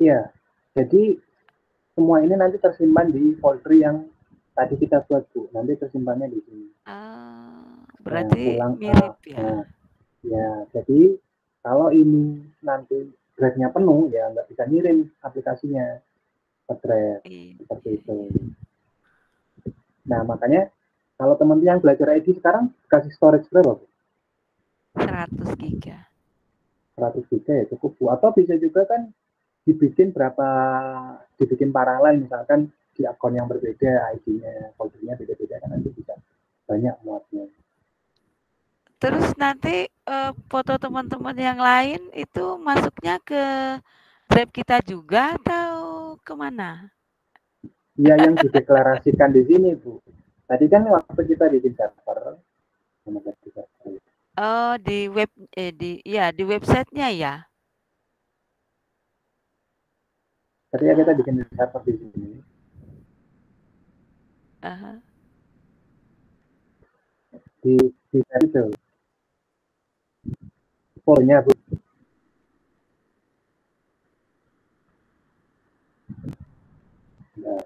Iya, jadi semua ini nanti tersimpan di folder yang tadi kita buat, Bu. Nanti tersimpannya di sini. Berarti mirip ya. Ya, jadi kalau ini nanti drive-nya penuh, ya nggak bisa ngirim aplikasinya ke drive. Seperti itu. Nah, makanya kalau teman-teman yang belajar ID sekarang kasih storage berapa, Bu? 100 GB. 100 GB ya cukup, Bu. Atau bisa juga kan dibikin paralel, misalkan di akun yang berbeda, ID-nya, foldernya beda-beda, kan nanti bisa banyak muatnya. Terus nanti foto teman-teman yang lain itu masuknya ke Drive kita juga atau kemana? Ya, yang dideklarasikan di sini, Bu. Tadi kan waktu kita di server, oh di web di websitenya ya. Tadi kita bikin server di sini. Di itu fotonya, Bu. Nah.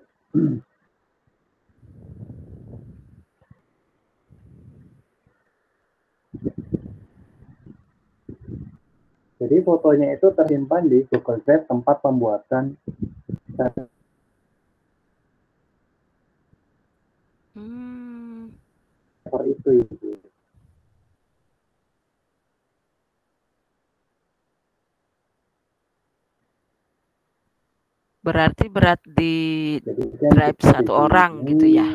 Jadi fotonya itu tersimpan di Google Drive tempat pembuatan server itu. Berarti berat di Drive satu orang gitu ya.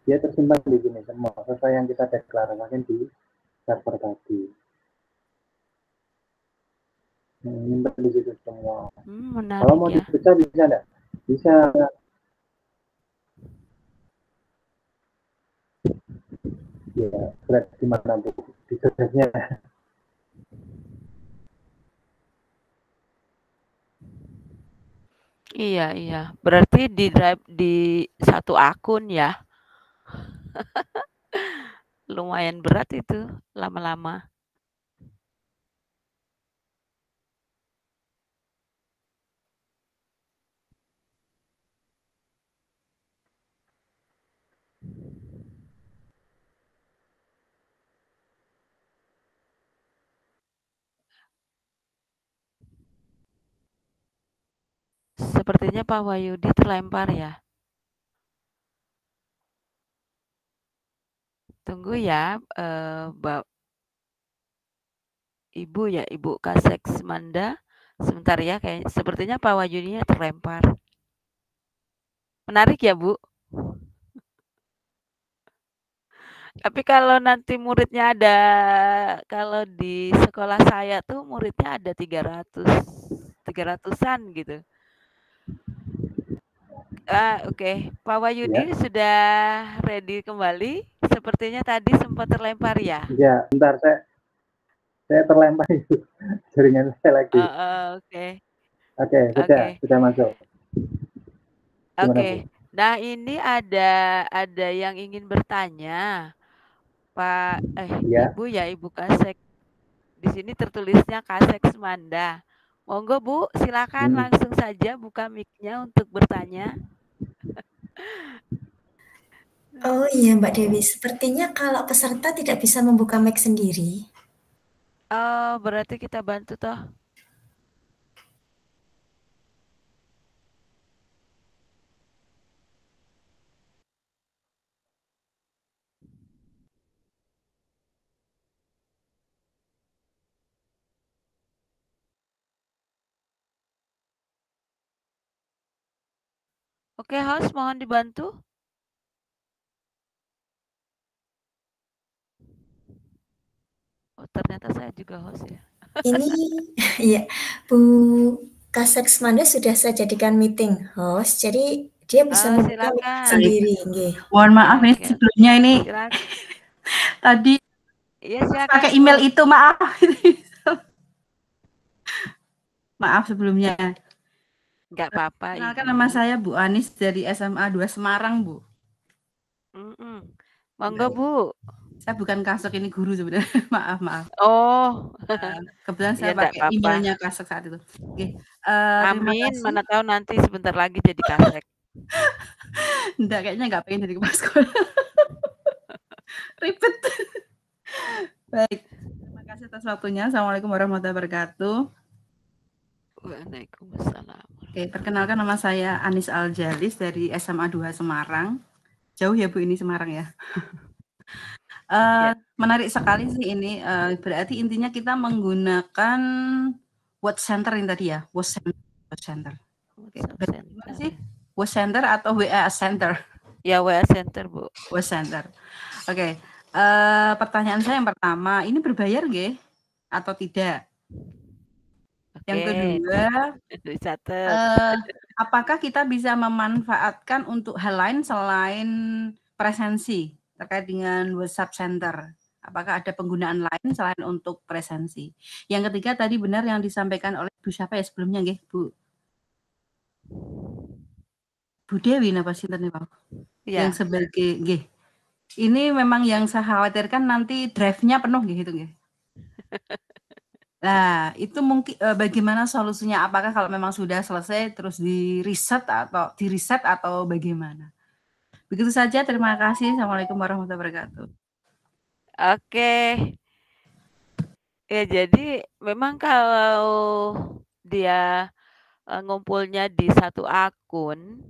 Dia tersimpan di sini semua sesuai yang kita deklarasikan di server tadi. Nyimpan di situ semua. Kalau mau ya. dipecah bisa enggak? Bisa. Ya, berat di mana, Bu? Di drive-nya. Iya. Berarti di Drive di satu akun ya. Lumayan berat itu lama-lama. Sepertinya Pak Wahyudi terlempar ya. Tunggu ya, Ibu ya, Ibu Kasek Semanda. Sebentar ya, kayak sepertinya Pak Wahyudinya terlempar. Menarik ya, Bu? Tapi kalau nanti muridnya ada, kalau di sekolah saya tuh muridnya ada 300-an gitu. Oke. Pak Wahyudi sudah ready kembali? Sepertinya tadi sempat terlempar ya? Ya, bentar saya terlempar itu jaringan saya lagi. Oke. Oke, sudah masuk. Oke. Nah, ini ada yang ingin bertanya, Pak Ya, Ibu ya, Ibu Kasek. Di sini tertulisnya Kasek Semanda. Monggo Bu, silakan langsung saja buka mic-nya untuk bertanya. Oh iya Mbak Dewi, sepertinya kalau peserta tidak bisa membuka mic sendiri. Oh, berarti kita bantu toh. Oke, host mohon dibantu. Oh, ternyata saya juga host ya. Ini ya Bu Kasek Semanda sudah saya jadikan meeting host, jadi dia bisa membuka mic Silakan. sendiri. Nggih. Mohon maaf nih Oke. sebelumnya ini Silakan. tadi Iya, silakan pakai Bu. email itu, maaf. Maaf sebelumnya. Enggak apa-apa, Kenalkan Ibu. nama saya Bu Anis dari SMA 2 Semarang, Bu. Monggo, Bu. Saya bukan Kasek, ini guru sebenarnya. Maaf. Oh. Kebetulan saya Ya, enggak pakai apa-apa. emailnya Kasek saat itu. Oke. Terima Amin, kasih. mana tahu nanti sebentar lagi jadi Kasek. Enggak, kayaknya enggak pengen jadi kepala sekolah. Ribet. Baik. Terima kasih atas waktunya. Assalamualaikum warahmatullahi wabarakatuh. Waalaikumsalam. Oke, perkenalkan nama saya Anis Aljalis dari SMA 2 Semarang. Jauh ya Bu ini Semarang ya. Menarik sekali sih ini. Berarti intinya kita menggunakan Watch Center yang tadi ya, Watch Center. Gimana sih? Watch Center atau WA Center? Ya, WA Center, Bu. Watch Center. Oke. Pertanyaan saya yang pertama, ini berbayar nggih atau tidak? Yang kedua, apakah kita bisa memanfaatkan untuk hal lain selain presensi terkait dengan WhatsApp Center? Apakah ada penggunaan lain selain untuk presensi? Yang ketiga tadi benar yang disampaikan oleh Bu siapa ya sebelumnya nggih, Bu? Bu Dewi napa sinten niku? Ya. Yang sebagai nggih. Ini memang yang saya khawatirkan nanti drive-nya penuh gitu nggih. Nah, itu mungkin bagaimana solusinya? Apakah kalau memang sudah selesai terus di-reset atau bagaimana? Begitu saja, terima kasih. Assalamualaikum warahmatullahi wabarakatuh. Oke. Ya, jadi memang kalau dia ngumpulnya di satu akun,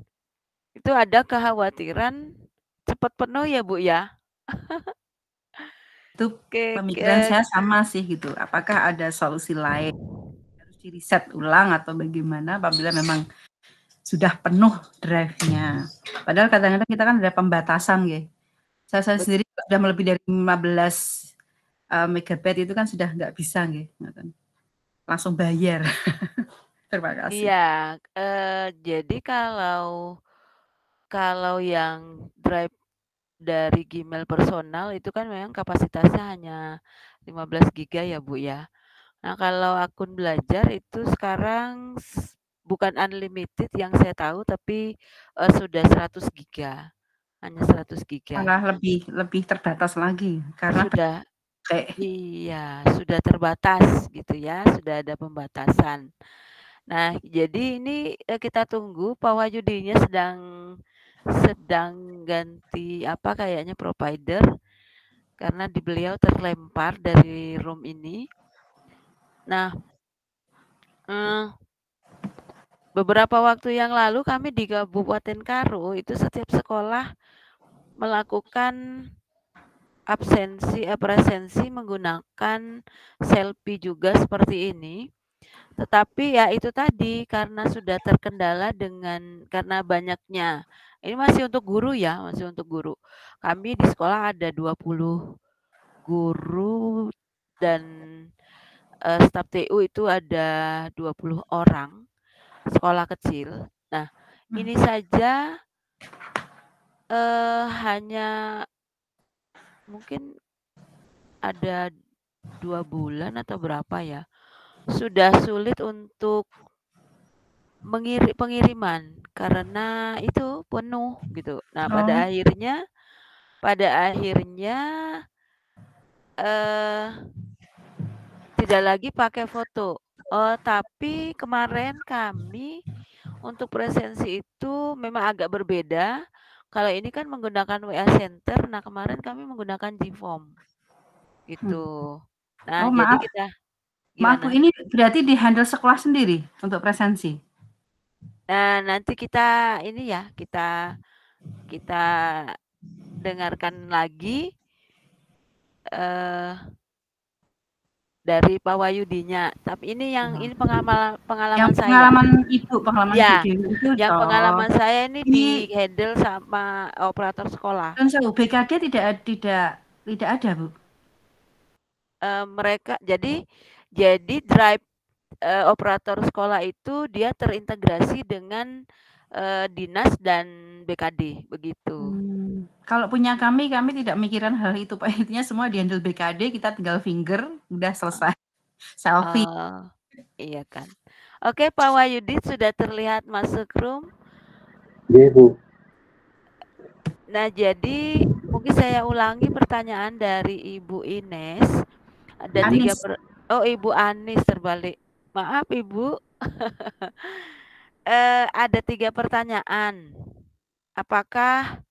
itu ada kekhawatiran cepat penuh ya, Bu ya? Itu pemikiran saya sama sih gitu. Apakah ada solusi lain? Harus di-reset ulang atau bagaimana apabila memang sudah penuh drive-nya. Padahal kadang-kadang kita kan ada pembatasan ya. Saya sendiri sudah lebih dari 15 megabyte itu kan sudah nggak bisa nggih, langsung bayar. Terima kasih. Iya, jadi kalau yang drive dari Gmail personal itu kan memang kapasitasnya hanya 15 giga ya, Bu ya. Nah, kalau akun belajar itu sekarang bukan unlimited yang saya tahu, tapi sudah 100 giga. Hanya 100 giga. Malah lebih terbatas lagi karena sudah sudah terbatas gitu ya, sudah ada pembatasan. Nah, jadi ini kita tunggu Pak Wahyudinya sedang ganti apa kayaknya provider karena di beliau terlempar dari room ini. Nah, beberapa waktu yang lalu kami di Kabupaten Karo itu setiap sekolah melakukan presensi menggunakan selfie juga seperti ini. Tetapi ya itu tadi karena sudah terkendala karena banyaknya. Ini masih untuk guru ya, masih untuk guru. Kami di sekolah ada 20 guru dan staf TU itu ada 20 orang. Sekolah kecil. Nah, ini saja hanya mungkin ada 2 bulan atau berapa ya, sudah sulit untuk pengiriman karena itu penuh gitu. Nah, Oh. pada akhirnya tidak lagi pakai foto. Tapi kemarin kami untuk presensi itu memang agak berbeda. Kalau ini kan menggunakan WA Center, nah kemarin kami menggunakan Gform gitu. Nah, Oh, jadi maaf. kita Maaf Bu, gimana? ini berarti di-handle sekolah sendiri untuk presensi? Nah, nanti kita ini ya, kita dengarkan lagi dari Pak Wahyudinya. Tapi ini ini pengalaman Yang saya. pengalaman Ya, Ibu Dewi itu. yang pengalaman saya ini Ini di-handle sama operator sekolah. dan BKD tidak ada, Bu. Mereka jadi drive operator sekolah itu dia terintegrasi dengan dinas dan BKD begitu. Kalau punya kami tidak mikiran hal itu, Pak. Intinya semua di-handle BKD, kita tinggal finger, udah selesai. Selfie. Iya kan. Oke, Pak Wahyudi sudah terlihat masuk room. Iya, Bu. Nah, jadi mungkin saya ulangi pertanyaan dari Ibu Ines. Ada Anis. Ibu Anis terbalik. Maaf, Ibu. Ada 3 pertanyaan. Apakah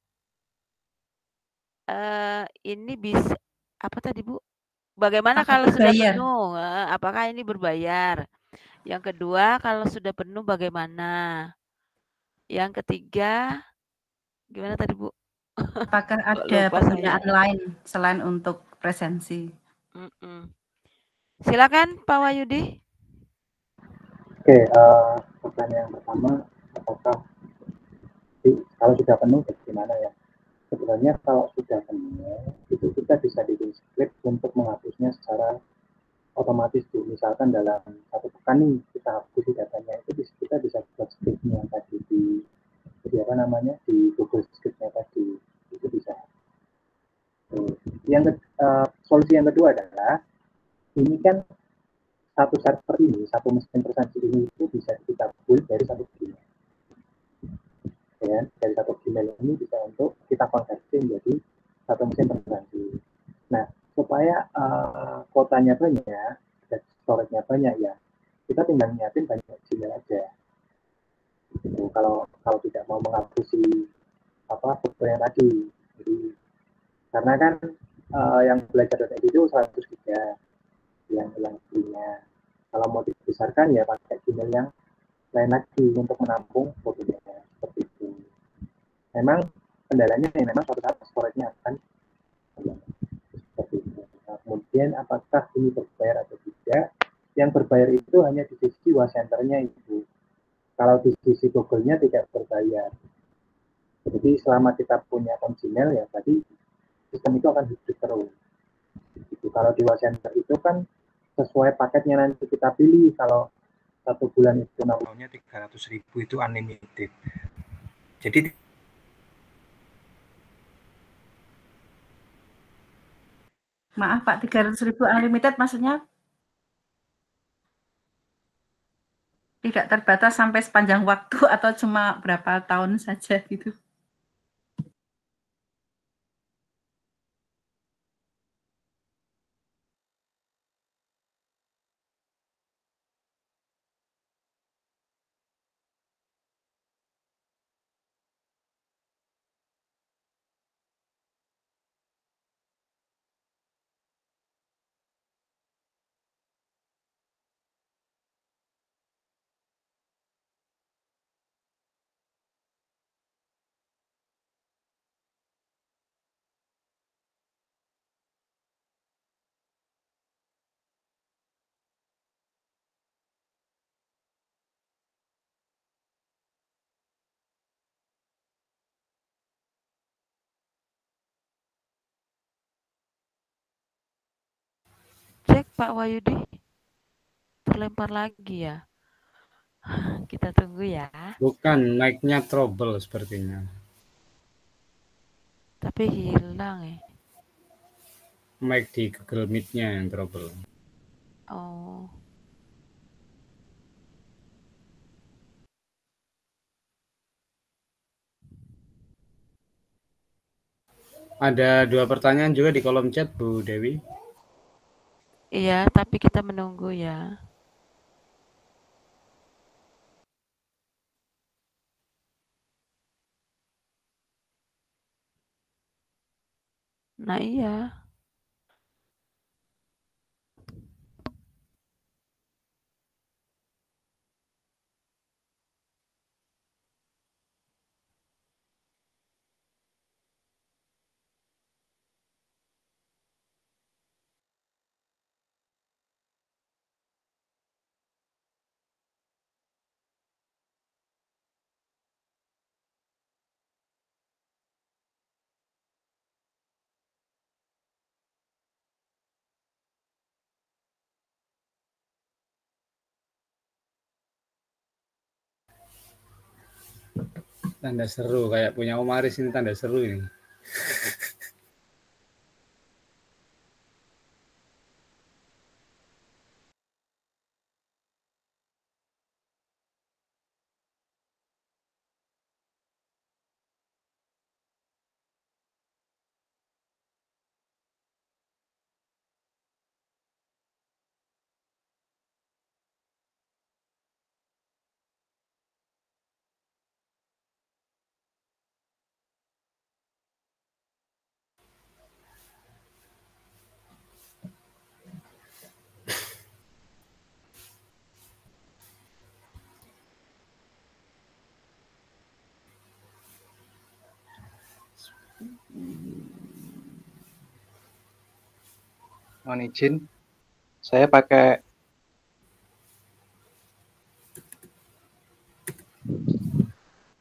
ini bisa apa tadi, Bu? Bagaimana kalau sudah penuh? Apakah ini berbayar? Yang kedua, kalau sudah penuh bagaimana? Yang ketiga, gimana tadi, Bu? Apakah ada penggunaan lain selain untuk presensi? Silakan Pak Wahyudi. Oke, pertanyaan yang pertama, apakah kalau sudah penuh bagaimana ya? Sebenarnya kalau sudah penuh, itu kita bisa bikin script untuk menghapusnya secara otomatis, Bu. Misalkan dalam 1 pekan nih kita hapus datanya, itu kita bisa buat scriptnya tadi di Google Script-nya tadi, itu bisa. Solusi yang kedua adalah ini kan satu server ini, satu mesin presensi ini itu bisa kita build dari satu Gmail. Ya, dari satu Gmail ini bisa untuk kita konversi menjadi satu mesin presensi. Nah, supaya kuotanya banyak dan storage-nya banyak ya, kita tinggal nyiapin banyak Gmail aja. Gitu. Kalau tidak mau menghapusi software yang tadi. Jadi, karena kan yang belajar.ed itu 100 GB yang punya. Kalau mau dibesarkan ya pakai Gmail yang lain lagi untuk menampung fotonya seperti itu. Memang kendalanya memang suatu saat storage-nya akan seperti itu. Nah, kemudian apakah ini berbayar atau tidak? Yang berbayar itu hanya di sisi WA-Center-nya itu. Kalau di sisi Google-nya tidak berbayar. Jadi selama kita punya akun Gmail ya tadi sistem itu akan hidup terus. Gitu. Kalau di WA-Center itu kan sesuai paketnya nanti kita pilih. Kalau 1 bulan itu namanya 300.000 itu unlimited. Jadi maaf Pak, 300.000 unlimited maksudnya tidak terbatas sampai sepanjang waktu atau cuma berapa tahun saja gitu? Cek Pak Wahyudi. Terlempar lagi ya. Kita tunggu ya. Bukan, mic-nya trouble sepertinya. Tapi hilang ya. Mic di Google Meet-nya yang trouble. Oh. Ada 2 pertanyaan juga di kolom chat, Bu Dewi. Iya, tapi kita menunggu ya. Nah, iya. Tanda seru, kayak punya Om Aris ini tanda seru ini. Mohon izin, saya pakai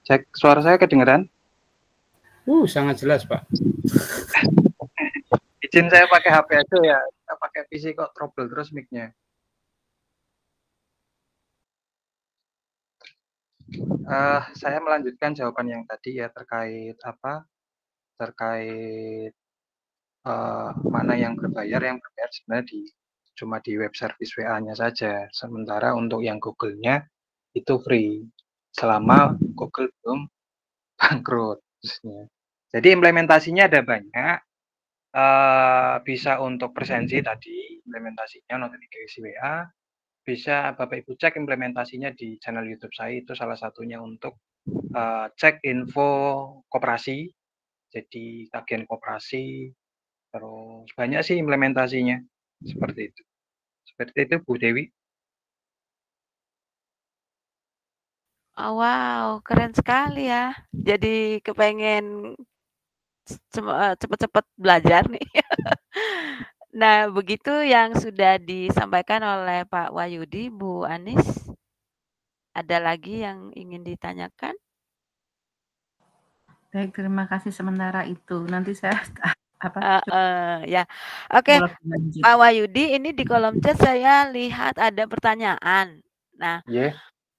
cek suara saya kedengeran? Sangat jelas, Pak. Izin saya pakai HP aja ya, pakai PC kok trouble terus mic-nya. Saya melanjutkan jawaban yang tadi ya terkait apa? Terkait mana yang berbayar sebenarnya cuma di web service WA-nya saja. Sementara untuk yang Google-nya itu free selama Google belum bangkrut. Jadi implementasinya ada banyak. Bisa untuk presensi tadi implementasinya notifikasi WA. Bisa Bapak Ibu cek implementasinya di channel YouTube saya, itu salah satunya untuk cek info koperasi, jadi tagihan koperasi, terus banyak sih implementasinya seperti itu. Seperti itu Bu Dewi. Oh, wow, keren sekali ya. Jadi kepengen cepet-cepet belajar nih. Nah, begitu yang sudah disampaikan oleh Pak Wahyudi, Bu Anis. Ada lagi yang ingin ditanyakan? Baik, terima kasih sementara itu. Nanti saya ya. Oke, Pak Wahyudi, ini di kolom chat saya lihat ada pertanyaan. Nah,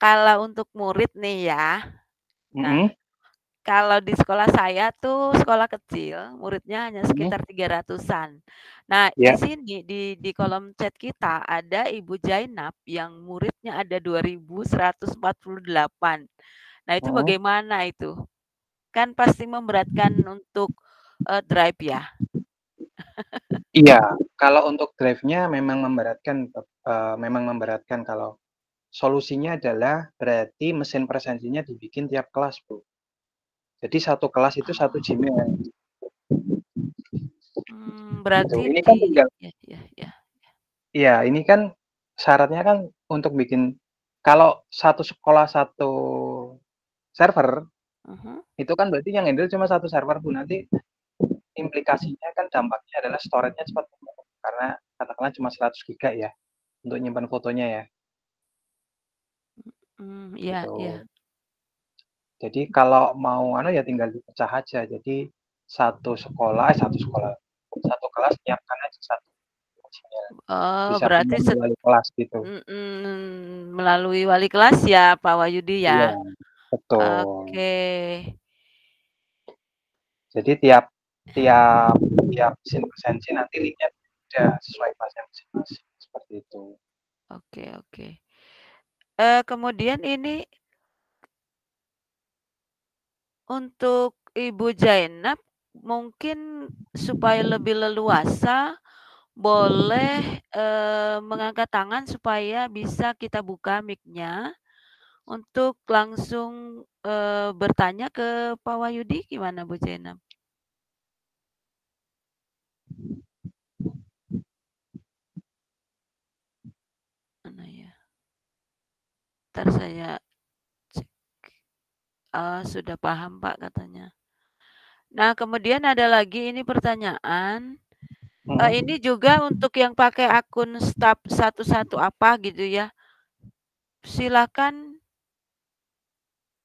kalau untuk murid nih ya. Nah, kalau di sekolah saya tuh sekolah kecil, muridnya hanya sekitar 300-an. Nah, di sini di kolom chat kita ada Ibu Jainab yang muridnya ada 2.148. Nah, itu bagaimana itu? Kan pasti memberatkan untuk drive ya? Iya, kalau untuk drive-nya memang memberatkan kalau solusinya adalah berarti mesin presensinya dibikin tiap kelas, Bu. Jadi satu kelas itu satu Gmail. Berarti ini kan tinggal. Ya. Iya, ini kan syaratnya kan untuk bikin, kalau satu sekolah satu server, itu kan berarti yang handle cuma satu server, Bu. Nanti implikasinya kan dampaknya adalah storage-nya cepat, karena katakanlah cuma 100 GB ya untuk nyimpan fotonya ya. Iya. Jadi kalau mau ya tinggal dipecah aja. Jadi satu kelas nyiapkan aja satu Gmail. Bisa berarti melalui kelas gitu. Melalui wali kelas ya, Pak Wahyudi ya. Iya, betul. Oke. Jadi tiap mesin presensi nanti linknya beda sesuai kelasnya masing-masing, seperti itu. Oke. Kemudian ini untuk Ibu Jainab mungkin supaya lebih leluasa boleh, mengangkat tangan supaya bisa kita buka mic-nya untuk langsung, bertanya ke Pak Wahyudi, gimana Bu Zainab? Mana ya? Entar saya cek. Sudah paham Pak katanya. Nah, kemudian ada lagi ini pertanyaan, ini juga untuk yang pakai akun staf 11 apa gitu ya, silakan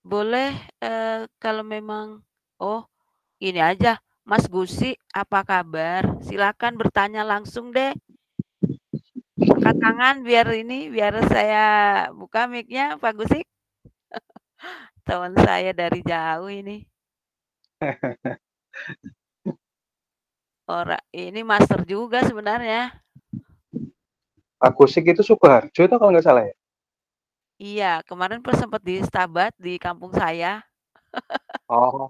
boleh, kalau memang oh, ini aja, Mas Gusi apa kabar? Silakan bertanya langsung deh. Angkat tangan biar saya buka mic-nya Pak Gusik. Teman saya dari jauh ini. Ini master juga sebenarnya. Pak Gusik itu Sukoharjo itu kalau nggak salah ya? Iya, kemarin sempat di Stabat di kampung saya. Oh,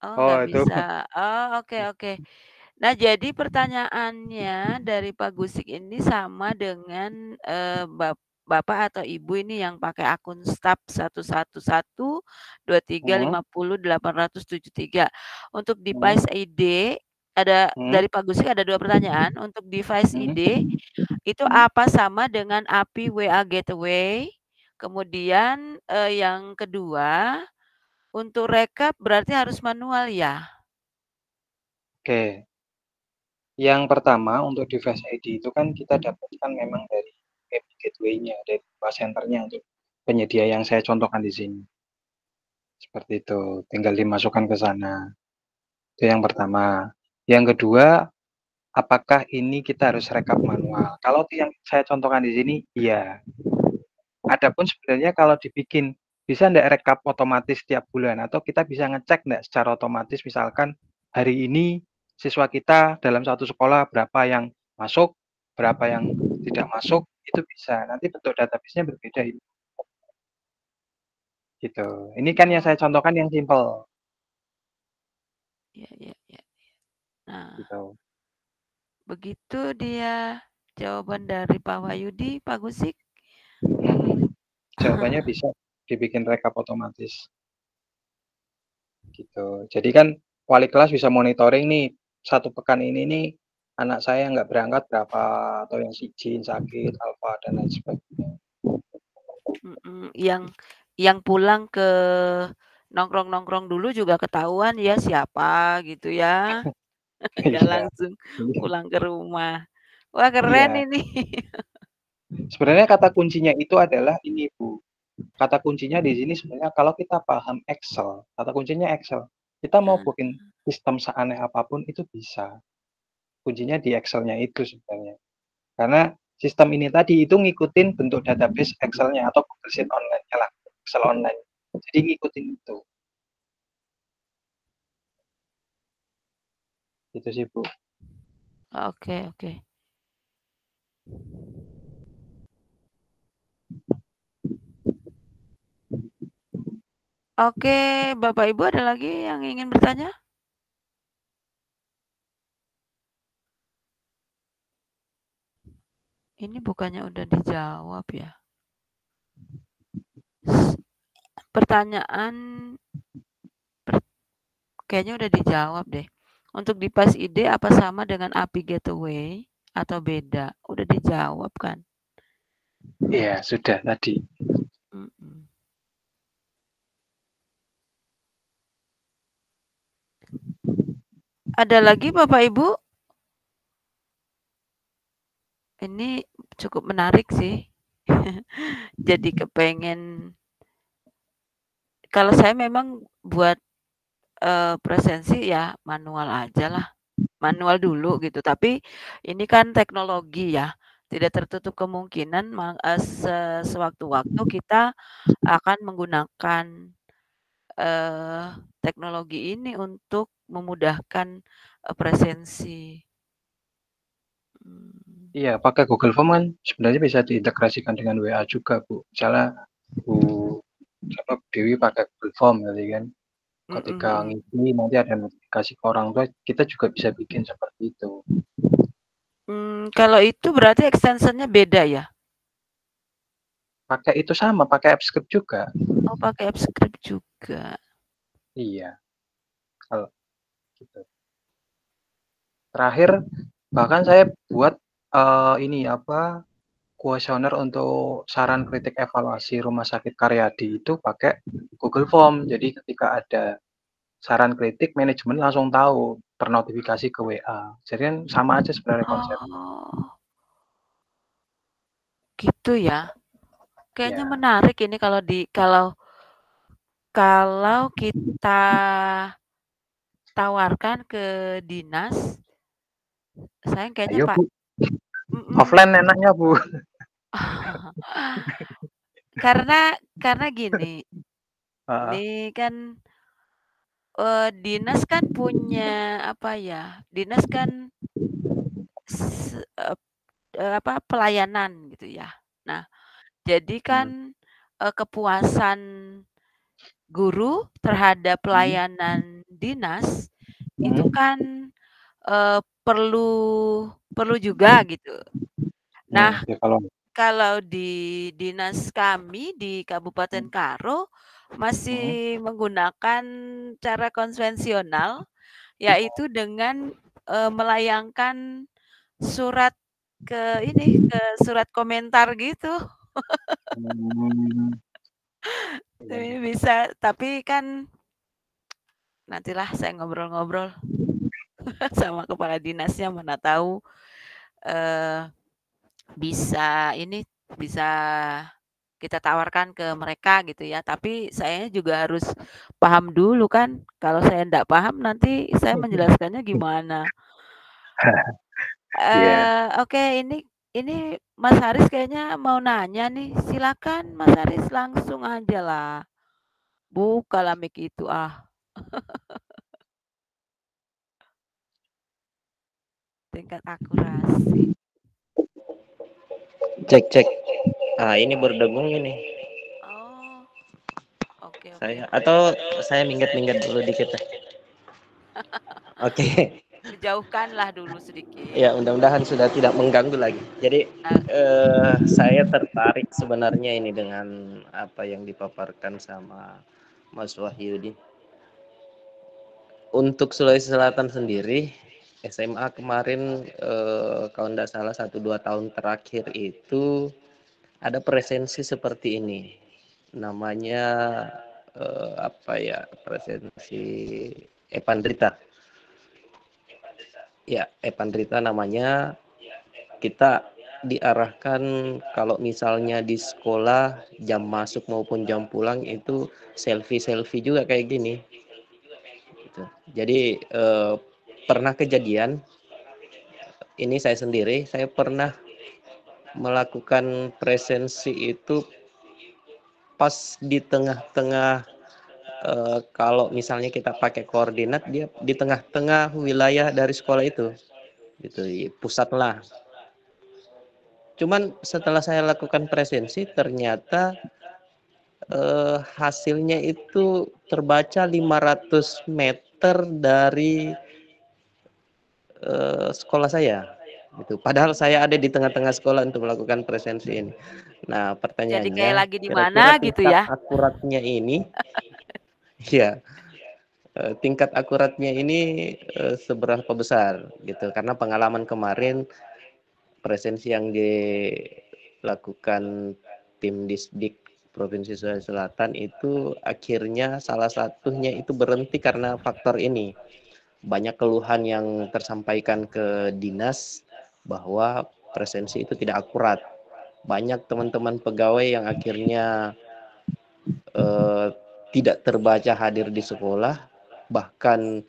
Oh, oh nggak itu. bisa. Oh, oke. Nah, jadi pertanyaannya dari Pak Gusik ini sama dengan, Bapak atau Ibu ini yang pakai akun staf 11123500873. Untuk device ID ada dari Pak Gusik ada 2 pertanyaan. Untuk device ID itu apa sama dengan API WA Gateway? Kemudian, yang kedua, untuk rekap berarti harus manual ya? Oke. Yang pertama untuk device ID itu kan kita dapatkan memang dari API gateway-nya, dari center-nya untuk penyedia yang saya contohkan di sini. Seperti itu, tinggal dimasukkan ke sana. Itu yang pertama. Yang kedua, apakah ini kita harus rekap manual? Kalau yang saya contohkan di sini, iya. Adapun sebenarnya kalau dibikin, bisa enggak rekap otomatis setiap bulan? Atau kita bisa ngecek enggak secara otomatis, misalkan hari ini siswa kita dalam satu sekolah berapa yang masuk, berapa yang tidak masuk, itu bisa. Nanti bentuk database-nya berbeda ini. Gitu. Ini kan yang saya contohkan yang simple. Iya. Nah, Gitu. begitu dia jawaban dari Pak Wahyudi, Pak Gusik. Jawabannya bisa dibikin rekap otomatis. Gitu. Jadi kan wali kelas bisa monitoring nih, 1 pekan ini nih anak saya nggak berangkat berapa, atau yang sijin sakit, alfa, dan lain sebagainya. Yang pulang ke nongkrong-nongkrong dulu juga ketahuan ya siapa gitu ya. Nggak Iya. langsung pulang ke rumah. Wah, keren Iya. ini. Sebenarnya kata kuncinya itu adalah ini, Bu. Kata kuncinya di sini sebenarnya kalau kita paham Excel, kata kuncinya Excel. Kita mau bikin sistem seaneh apapun itu bisa. Kuncinya di Excel-nya itu sebenarnya. Karena sistem ini tadi itu ngikutin bentuk database Excel-nya atau Google Sheet online-nya lah, Excel online. Jadi ngikutin itu. Itu sih, Bu. Oke. Oke, Bapak Ibu ada lagi yang ingin bertanya? Ini bukannya udah dijawab ya? Pertanyaan kayaknya udah dijawab deh. Untuk device ID apa sama dengan API Gateway atau beda? Udah dijawab kan? Iya, sudah tadi. Ada lagi Bapak Ibu? Ini cukup menarik sih. Jadi kepengen kalau saya memang buat presensi ya manual aja lah. Manual dulu gitu. Tapi ini kan teknologi ya. Tidak tertutup kemungkinan sewaktu-waktu kita akan menggunakan teknologi ini untuk memudahkan presensi. Iya, pakai Google Form kan sebenarnya bisa diintegrasikan dengan WA juga, Bu. Misalnya Bu Dewi pakai Google Form gitu kan. ketika ngisi nanti ada notifikasi ke orang tua, kita juga bisa bikin seperti itu. Kalau itu berarti extension-nya beda ya? Pakai itu sama, pakai AppScript juga. Oh, pakai AppScript juga. Iya. Kalau gitu. Terakhir, bahkan saya buat ini apa kuesioner untuk saran kritik evaluasi Rumah Sakit Karyadi itu pakai Google Form. Jadi ketika ada saran kritik, manajemen langsung tahu, ternotifikasi ke WA. Jadi kan sama aja sebenarnya konsepnya. Oh, gitu ya. Kayaknya Ya. menarik ini kalau kita tawarkan ke dinas, saya kayaknya Ayo Pak. Bu, offline enaknya Bu. Karena gini, ini kan dinas kan punya apa ya? Dinas kan pelayanan gitu ya. Nah, jadi kan kepuasan guru terhadap pelayanan dinas itu kan perlu juga gitu. Nah, kalau di dinas kami di Kabupaten Karo masih menggunakan cara konvensional, yaitu dengan melayangkan surat ke surat komentar gitu. Ini bisa, tapi kan nantilah saya ngobrol-ngobrol sama kepala dinasnya, mana tahu bisa kita tawarkan ke mereka gitu ya. Tapi saya juga harus paham dulu kan. Kalau saya enggak paham nanti saya menjelaskannya gimana. Oke, ini Mas Haris kayaknya mau nanya nih. Silakan Mas Haris, langsung aja lah. Bukalah mic itu Tingkat akurasi. Cek. Ini berdengung ini. Oh. Oke. Saya minggat dulu dikit ya. Oke. Dijauhkanlah dulu sedikit. Ya, mudah-mudahan sudah tidak mengganggu lagi. Jadi saya tertarik sebenarnya ini dengan apa yang dipaparkan sama Mas Wahyudi. Untuk Sulawesi Selatan sendiri, SMA kemarin kalau tidak salah 1-2 tahun terakhir itu ada presensi seperti ini. Namanya presensi Epandrita. Ya, Epandrita namanya. Kita diarahkan kalau misalnya di sekolah jam masuk maupun jam pulang itu selfie juga kayak gini. Gitu. Jadi pernah kejadian ini saya pernah melakukan presensi itu pas di tengah-tengah kalau misalnya kita pakai koordinat dia di tengah-tengah wilayah dari sekolah itu gitu, pusat lah. Cuman setelah saya lakukan presensi ternyata hasilnya itu terbaca 500 meter dari sekolah saya gitu. Padahal saya ada di tengah-tengah sekolah untuk melakukan presensi ini. Nah, pertanyaannya, jadi kayak lagi di kira-kira mana gitu ya? akuratnya ini ya tingkat akuratnya ini seberapa besar gitu, karena pengalaman kemarin presensi yang dilakukan tim Disdik Provinsi Sulawesi Selatan itu akhirnya salah satunya itu berhenti karena faktor ini. Banyak keluhan yang tersampaikan ke dinas bahwa presensi itu tidak akurat. Banyak teman-teman pegawai yang akhirnya tidak terbaca hadir di sekolah, bahkan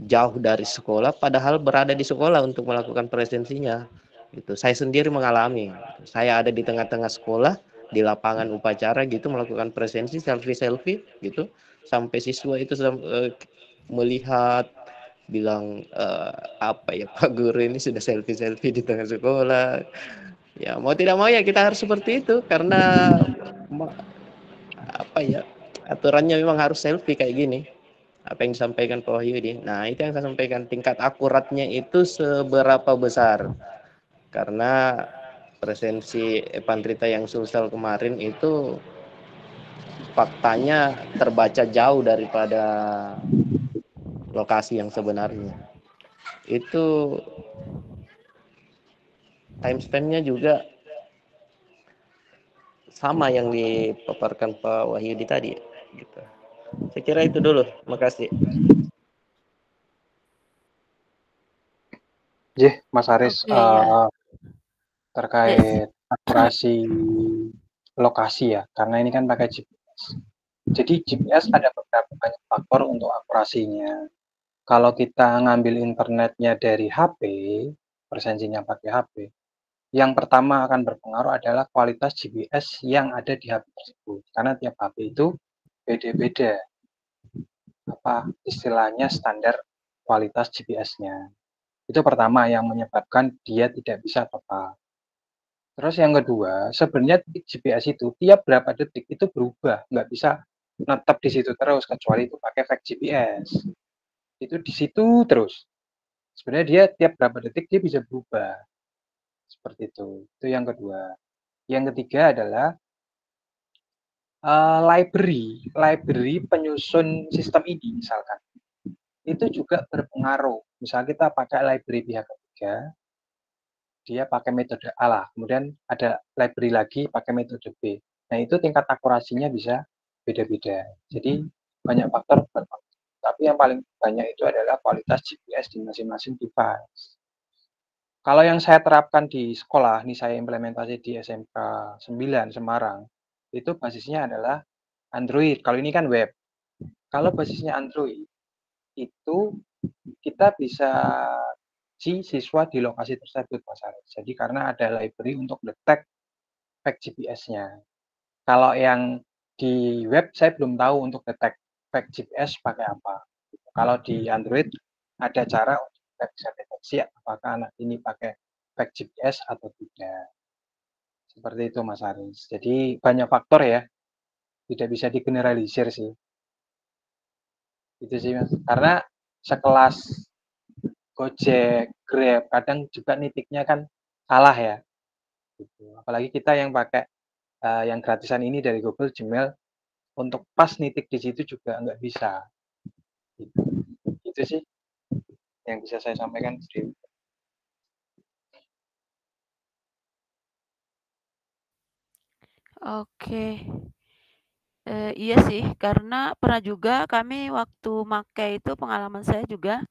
jauh dari sekolah padahal berada di sekolah untuk melakukan presensinya. Gitu. Saya sendiri mengalami. Saya ada di tengah-tengah sekolah di lapangan upacara gitu melakukan presensi selfie gitu. Sampai siswa itu melihat bilang Pak Guru ini sudah selfie di tengah sekolah. Ya mau tidak mau ya kita harus seperti itu karena aturannya memang harus selfie kayak gini. apa yang disampaikan Pak Wahyudi. Nah, itu yang saya sampaikan, tingkat akuratnya itu seberapa besar. Karena presensi Epantrita yang Sulsel kemarin itu faktanya terbaca jauh daripada lokasi yang sebenarnya. Itu time span-nya juga sama yang dipaparkan Pak Wahyudi tadi gitu. Saya kira itu dulu. Makasih. Mas Aris, Oke, ya. terkait akurasi lokasi ya, karena ini kan pakai GPS. Jadi GPS ada beberapa banyak faktor untuk akurasinya. Kalau kita ngambil internetnya dari HP, presensinya pakai HP, yang pertama akan berpengaruh adalah kualitas GPS yang ada di HP tersebut. Karena tiap HP itu beda-beda apa istilahnya standar kualitas GPS-nya. Itu pertama yang menyebabkan dia tidak bisa tepat. Terus yang kedua, sebenarnya titik GPS itu tiap berapa detik itu berubah, nggak bisa netap di situ terus, kecuali itu pakai fake GPS. Itu di situ terus. Sebenarnya dia tiap berapa detik dia bisa berubah. Seperti itu. Itu yang kedua. Yang ketiga adalah library penyusun sistem ini misalkan. Itu juga berpengaruh. Misal kita pakai library pihak ketiga, dia pakai metode A lah, kemudian ada library lagi pakai metode B. Nah, itu tingkat akurasinya bisa beda-beda. Jadi banyak faktor berpengaruh. Tapi yang paling banyak itu adalah kualitas GPS di masing-masing device. Kalau yang saya terapkan di sekolah, ini saya implementasi di SMK 9 Semarang, itu basisnya adalah Android. Kalau ini kan web. Kalau basisnya Android, itu kita bisa si siswa di lokasi tersebut, Mas Aris. Jadi karena ada library untuk detect fake GPS-nya. Kalau yang di web saya belum tahu untuk detect fake GPS pakai apa. Kalau di Android ada cara untuk kita bisa deteksi apakah anak ini pakai fake GPS atau tidak. Seperti itu Mas Aris. Jadi banyak faktor ya. Tidak bisa digeneralisir sih. Itu sih Mas. Karena sekelas Gojek, Grab, kadang juga nitiknya kan salah ya. Gitu. Apalagi kita yang pakai yang gratisan ini dari Google Gmail, untuk pas nitik di situ juga nggak bisa. Gitu. Itu sih yang bisa saya sampaikan. Oke. Iya sih, karena pernah juga kami waktu make itu pengalaman saya juga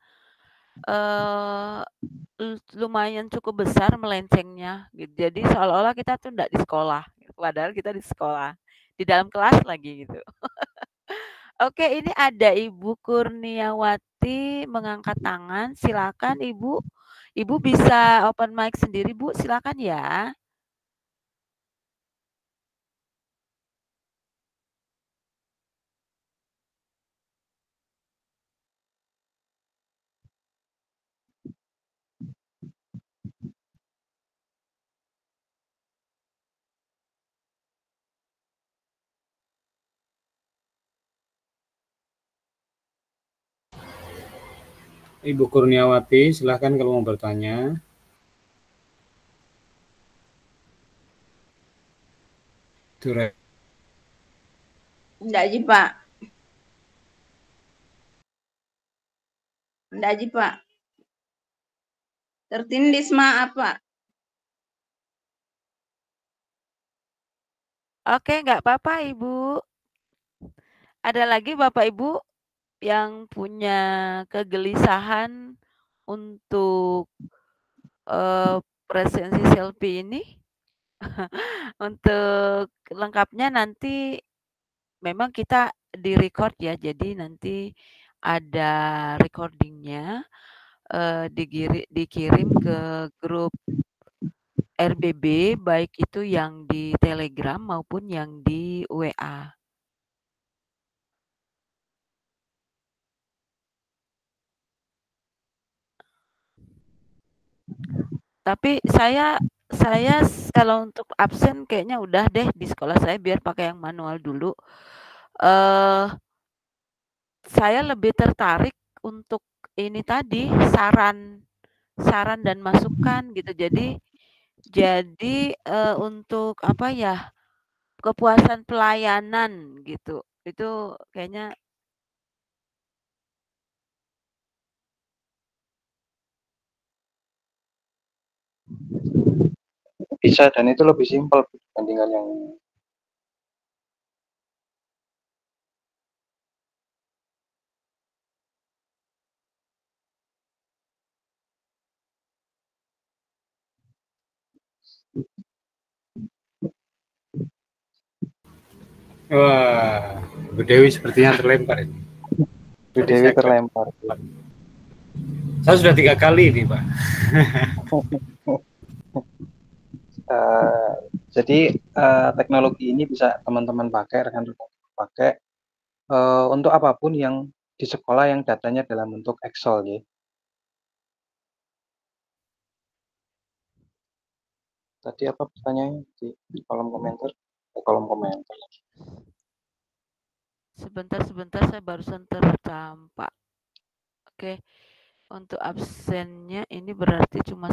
lumayan cukup besar melencengnya gitu. Jadi seolah-olah kita tuh nggak di sekolah, padahal kita di sekolah, di dalam kelas lagi gitu. Oke, ini ada Ibu Kurniawati mengangkat tangan, silakan Ibu. Ibu bisa open mic sendiri Bu, silakan ya. Ibu Kurniawati, silahkan kalau mau bertanya. Enggak Ji Pak. Enggak Ji Pak. Tertindis maaf Pak. Oke, nggak apa-apa Ibu. Ada lagi Bapak Ibu yang punya kegelisahan untuk presensi selfie ini? Untuk lengkapnya nanti memang kita di-record ya, jadi nanti ada recording-nya, dikirim ke grup RBB, baik itu yang di Telegram maupun yang di WA. Tapi saya kalau untuk absen kayaknya udah deh di sekolah saya biar pakai yang manual dulu. saya lebih tertarik untuk ini tadi, saran dan masukan gitu. Jadi, untuk apa ya, kepuasan pelayanan gitu, itu kayaknya Bisa, dan itu lebih simpel dibandingkan yang ini. Wah, Bu Dewi sepertinya terlempar ini. Bu Dewi terlempar. Saya sudah 3 kali ini, Pak. Jadi teknologi ini bisa teman-teman pakai, rekan-rekan pakai untuk apapun yang di sekolah yang datanya dalam bentuk Excel ya. Tadi apa pertanyaannya di kolom komentar? Kolom komentar. Sebentar, saya barusan tercampak. Oke, untuk absennya ini berarti cuma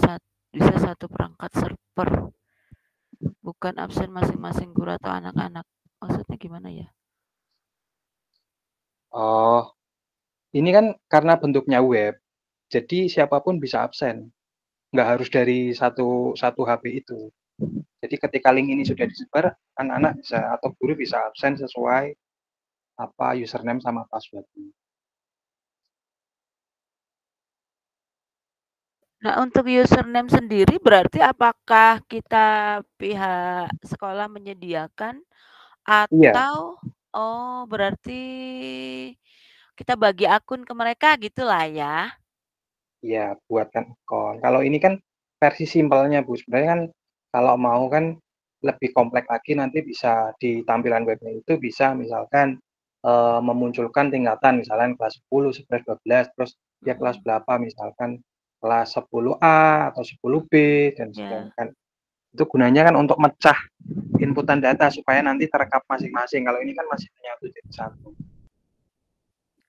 bisa satu perangkat server, bukan absen masing-masing guru atau anak-anak. Maksudnya gimana ya? Oh, ini kan karena bentuknya web, jadi siapapun bisa absen. Nggak harus dari satu HP itu. Jadi ketika link ini sudah disebar, anak-anak bisa atau guru bisa absen sesuai apa username sama passwordnya. Nah, untuk username sendiri berarti apakah kita pihak sekolah menyediakan Iya, atau berarti kita bagi akun ke mereka gitulah ya? iya, buatkan akun. Kalau ini kan versi simpelnya, Bu. Sebenarnya kan kalau mau kan lebih kompleks lagi, nanti bisa di tampilan webnya itu bisa misalkan memunculkan tingkatan, misalkan kelas 10, 11, 12, terus ya kelas berapa, misalkan kelas 10A atau 10B dan sebagainya kan. Itu gunanya kan untuk mecah inputan data supaya nanti terekam masing-masing. Kalau ini kan masih menyatu jadi satu.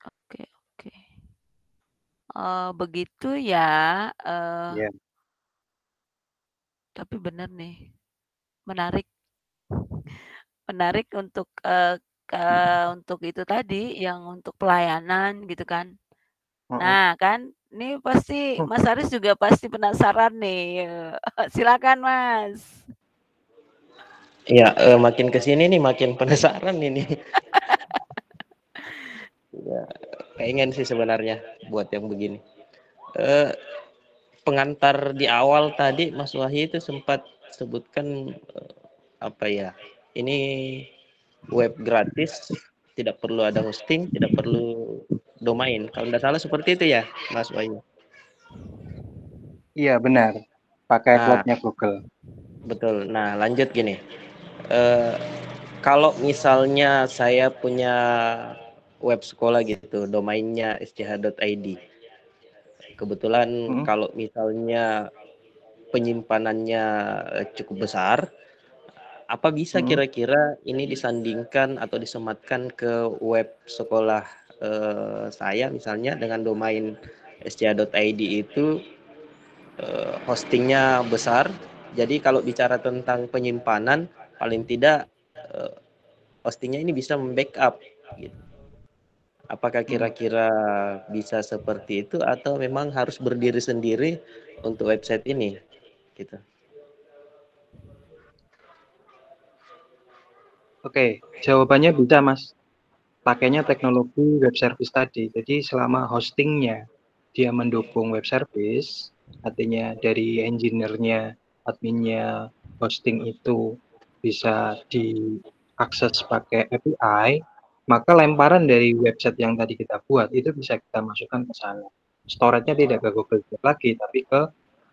Oke. Begitu ya. Iya. Tapi benar nih, menarik untuk itu tadi, yang untuk pelayanan gitu kan. Nah kan, ini pasti Mas Aris juga pasti penasaran nih. Silakan Mas. Iya, makin ke sini nih makin penasaran ini. Ya, pengen sih sebenarnya buat yang begini. Pengantar di awal tadi Mas Wahyu itu sempat sebutkan apa ya? Ini web gratis, tidak perlu ada hosting, tidak perlu domain. Kalau tidak salah seperti itu ya, Mas Wahyu. Iya benar, pakai cloud-nya Google. Betul. Nah lanjut gini. Kalau misalnya saya punya web sekolah gitu, domainnya sth.id. Kebetulan kalau misalnya penyimpanannya cukup besar, apa bisa kira-kira ini disandingkan atau disematkan ke web sekolah saya misalnya dengan domain sth.id itu hostingnya besar. Jadi kalau bicara tentang penyimpanan, paling tidak hostingnya ini bisa membackup gitu. Apakah kira-kira bisa seperti itu atau memang harus berdiri sendiri untuk website ini gitu? Oke, jawabannya bisa Mas. Pakainya teknologi web service tadi. Jadi selama hostingnya dia mendukung web service, artinya dari engineer-nya, adminnya hosting itu bisa diakses pakai API, maka lemparan dari website yang tadi kita buat itu bisa kita masukkan ke sana. Storage-nya tidak ke Google Drive lagi, tapi ke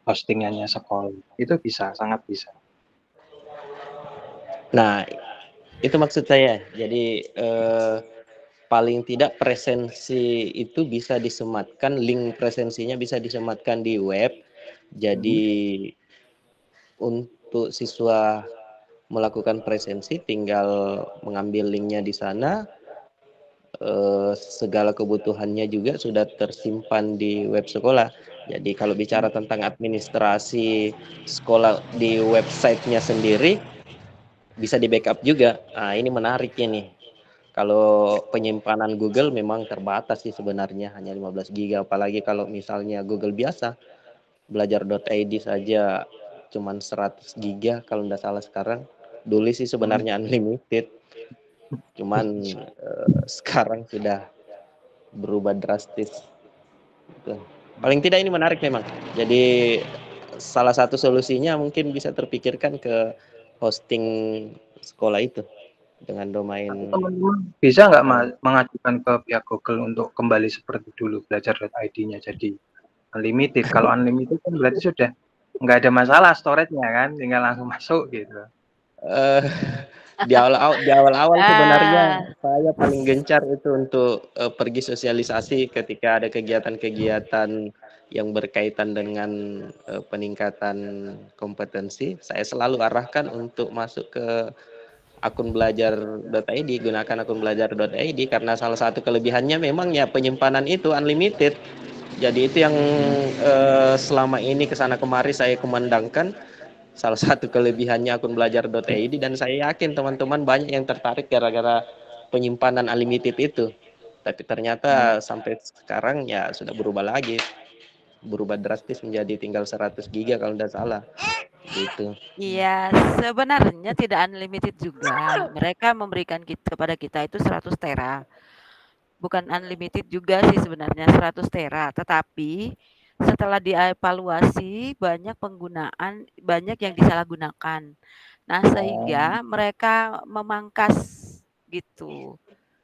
hostingannya sekolah. Itu bisa, sangat bisa. Nah, itu maksud saya. Jadi paling tidak presensi itu bisa disematkan, link presensinya bisa disematkan di web. Jadi untuk siswa melakukan presensi tinggal mengambil linknya di sana, segala kebutuhannya juga sudah tersimpan di web sekolah. Jadi kalau bicara tentang administrasi sekolah di websitenya sendiri bisa di backup juga. Nah, ini menarik ini. Kalau penyimpanan Google memang terbatas sih sebenarnya, hanya 15 GB. Apalagi kalau misalnya Google biasa, belajar.id saja cuman 100 GB kalau tidak salah sekarang. Dulu sih sebenarnya unlimited. Cuman sekarang sudah berubah drastis. Paling tidak ini menarik memang. Jadi salah satu solusinya mungkin bisa terpikirkan ke hosting sekolah itu dengan domain. Teman-teman bisa nggak mengajukan ke pihak Google untuk kembali seperti dulu belajar.id-nya jadi unlimited? Kalau unlimited kan berarti sudah nggak ada masalah storage-nya kan, tinggal langsung masuk gitu. Di awal-awal sebenarnya saya paling gencar itu untuk pergi sosialisasi ketika ada kegiatan-kegiatan yang berkaitan dengan peningkatan kompetensi. Saya selalu arahkan untuk masuk ke akun belajar.id, gunakan akun belajar.id karena salah satu kelebihannya memang ya penyimpanan itu unlimited. Jadi itu yang selama ini kesana kemari saya kumandangkan. Salah satu kelebihannya akun belajar.id dan saya yakin teman-teman banyak yang tertarik gara-gara penyimpanan unlimited itu. Tapi ternyata sampai sekarang ya sudah berubah lagi. Berubah drastis menjadi tinggal 100 GB kalau tidak salah. Gitu. Iya, sebenarnya tidak unlimited juga. Mereka memberikan kepada kita itu 100 tera. Bukan unlimited juga sih sebenarnya 100 tera, tetapi setelah dievaluasi banyak yang disalahgunakan. Nah, sehingga mereka memangkas gitu.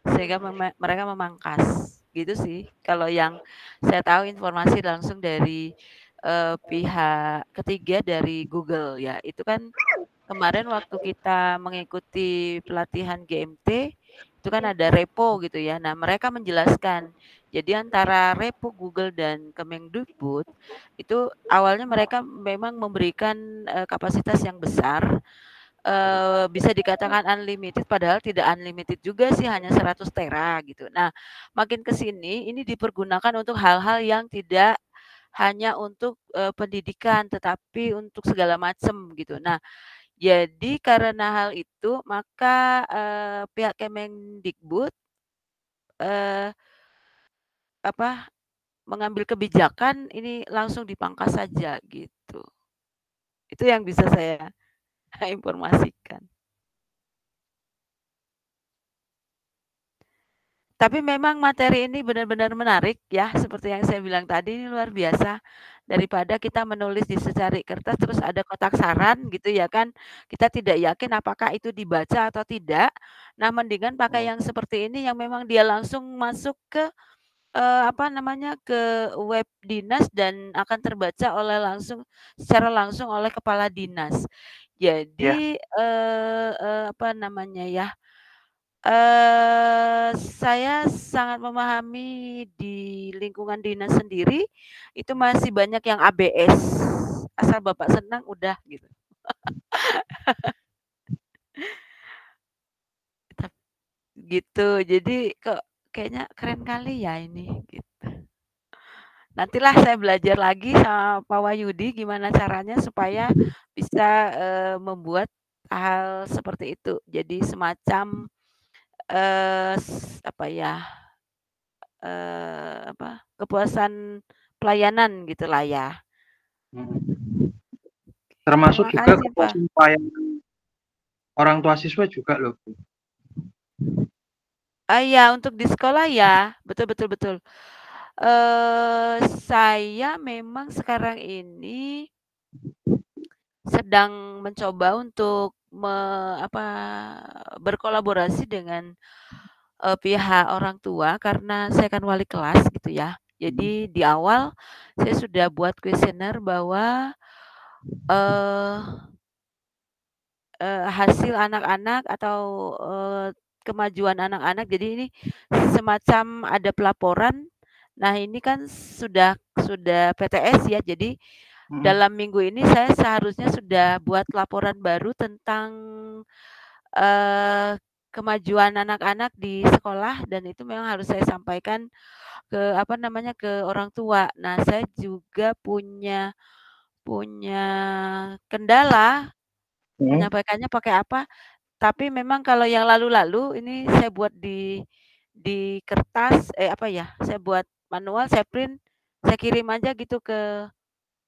Sehingga mereka memangkas gitu sih. Kalau yang saya tahu informasi langsung dari pihak ketiga dari Google ya. Itu kan kemarin waktu kita mengikuti pelatihan GMT itu kan ada repo gitu ya. Nah, mereka menjelaskan. Jadi antara repo Google dan Kemendikbud itu awalnya mereka memang memberikan kapasitas yang besar. Bisa dikatakan unlimited padahal tidak unlimited juga sih, hanya 100 tera gitu. Nah, makin ke sini ini dipergunakan untuk hal-hal yang tidak hanya untuk pendidikan tetapi untuk segala macam gitu. Nah, jadi karena hal itu maka pihak Kemendikbud mengambil kebijakan ini langsung dipangkas saja gitu. Itu yang bisa saya informasikan. Tapi memang materi ini benar-benar menarik ya, seperti yang saya bilang tadi ini luar biasa. Daripada kita menulis di secari kertas terus ada kotak saran gitu ya kan, kita tidak yakin apakah itu dibaca atau tidak. Nah, mendingan pakai yang seperti ini yang memang dia langsung masuk ke ke web dinas dan akan terbaca secara langsung oleh kepala dinas. Jadi saya sangat memahami di lingkungan dinas sendiri itu masih banyak yang ABS. Asal Bapak senang udah gitu. Gitu. Jadi kok kayaknya keren kali ya ini gitu. Nantilah saya belajar lagi sama Pak Wahyudi gimana caranya supaya bisa membuat hal seperti itu. Jadi semacam kepuasan pelayanan gitulah ya. Termasuk juga kepuasan pelayanan orang tua siswa juga loh, Bu. Iya, untuk di sekolah ya, betul. Saya memang sekarang ini sedang mencoba untuk berkolaborasi dengan pihak orang tua karena saya kan wali kelas gitu ya. Jadi di awal saya sudah buat kuesioner bahwa hasil anak-anak atau kemajuan anak-anak. Jadi ini semacam ada pelaporan. Nah, ini kan sudah PTS ya. Jadi dalam minggu ini saya seharusnya sudah buat laporan baru tentang kemajuan anak-anak di sekolah dan itu memang harus saya sampaikan ke orang tua. Nah, saya juga punya kendala menyampaikannya pakai apa, tapi memang kalau yang lalu-lalu ini saya buat di kertas, saya buat manual, saya print, saya kirim aja gitu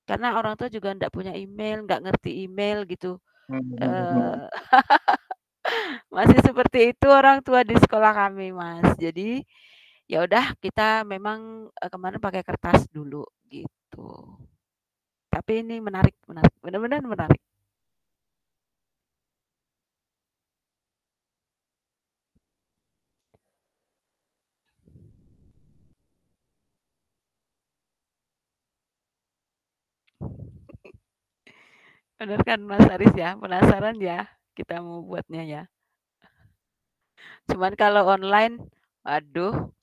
karena orang tua juga nggak punya email, nggak ngerti email gitu. Masih seperti itu orang tua di sekolah kami, Mas. Jadi, ya udah kita memang, kemarin pakai kertas dulu, gitu. Tapi ini menarik, benar-benar menarik. Bener kan Mas Aris ya? Penasaran ya kita mau buatnya ya? Cuman kalau online, aduh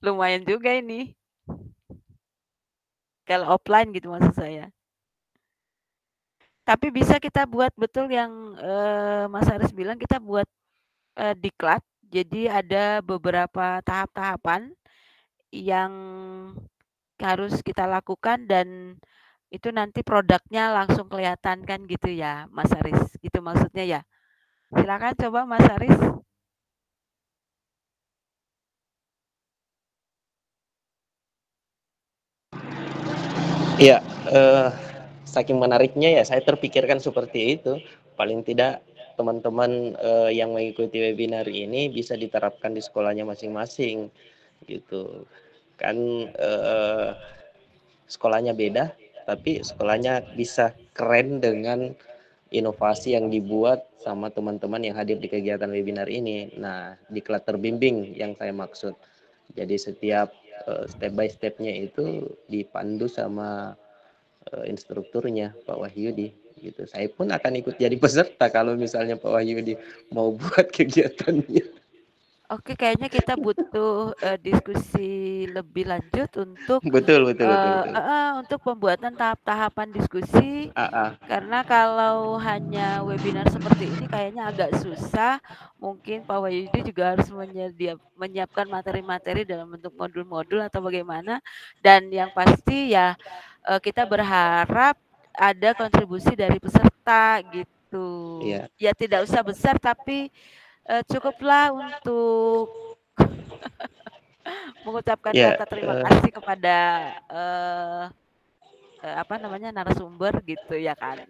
lumayan juga ini. Kalau offline gitu maksud saya. Tapi bisa kita buat betul yang, Mas Aris bilang kita buat, diklat. Jadi ada beberapa tahap-tahapan yang harus kita lakukan dan itu nanti produknya langsung kelihatan kan gitu ya, Mas Aris? Gitu maksudnya ya? Silakan coba Mas Aris. Iya, saking menariknya ya saya terpikirkan seperti itu. Paling tidak teman-teman yang mengikuti webinar ini bisa diterapkan di sekolahnya masing-masing gitu. Kan sekolahnya beda, tapi sekolahnya bisa keren dengan inovasi yang dibuat sama teman-teman yang hadir di kegiatan webinar ini. Nah, diklat terbimbing yang saya maksud. Jadi setiap step by step-nya itu dipandu sama instrukturnya Pak Wahyudi gitu. Saya pun akan ikut jadi peserta kalau misalnya Pak Wahyudi mau buat kegiatannya. Oke, kayaknya kita butuh, diskusi lebih lanjut untuk, Betul. untuk pembuatan tahap-tahapan diskusi, karena kalau hanya webinar seperti ini kayaknya agak susah. Mungkin Pak Wahyudi juga harus menyiapkan materi-materi dalam bentuk modul-modul atau bagaimana, dan yang pasti ya, kita berharap ada kontribusi dari peserta gitu. Iya. Ya tidak usah besar tapi cukuplah untuk mengucapkan kata terima kasih kepada narasumber gitu ya kan.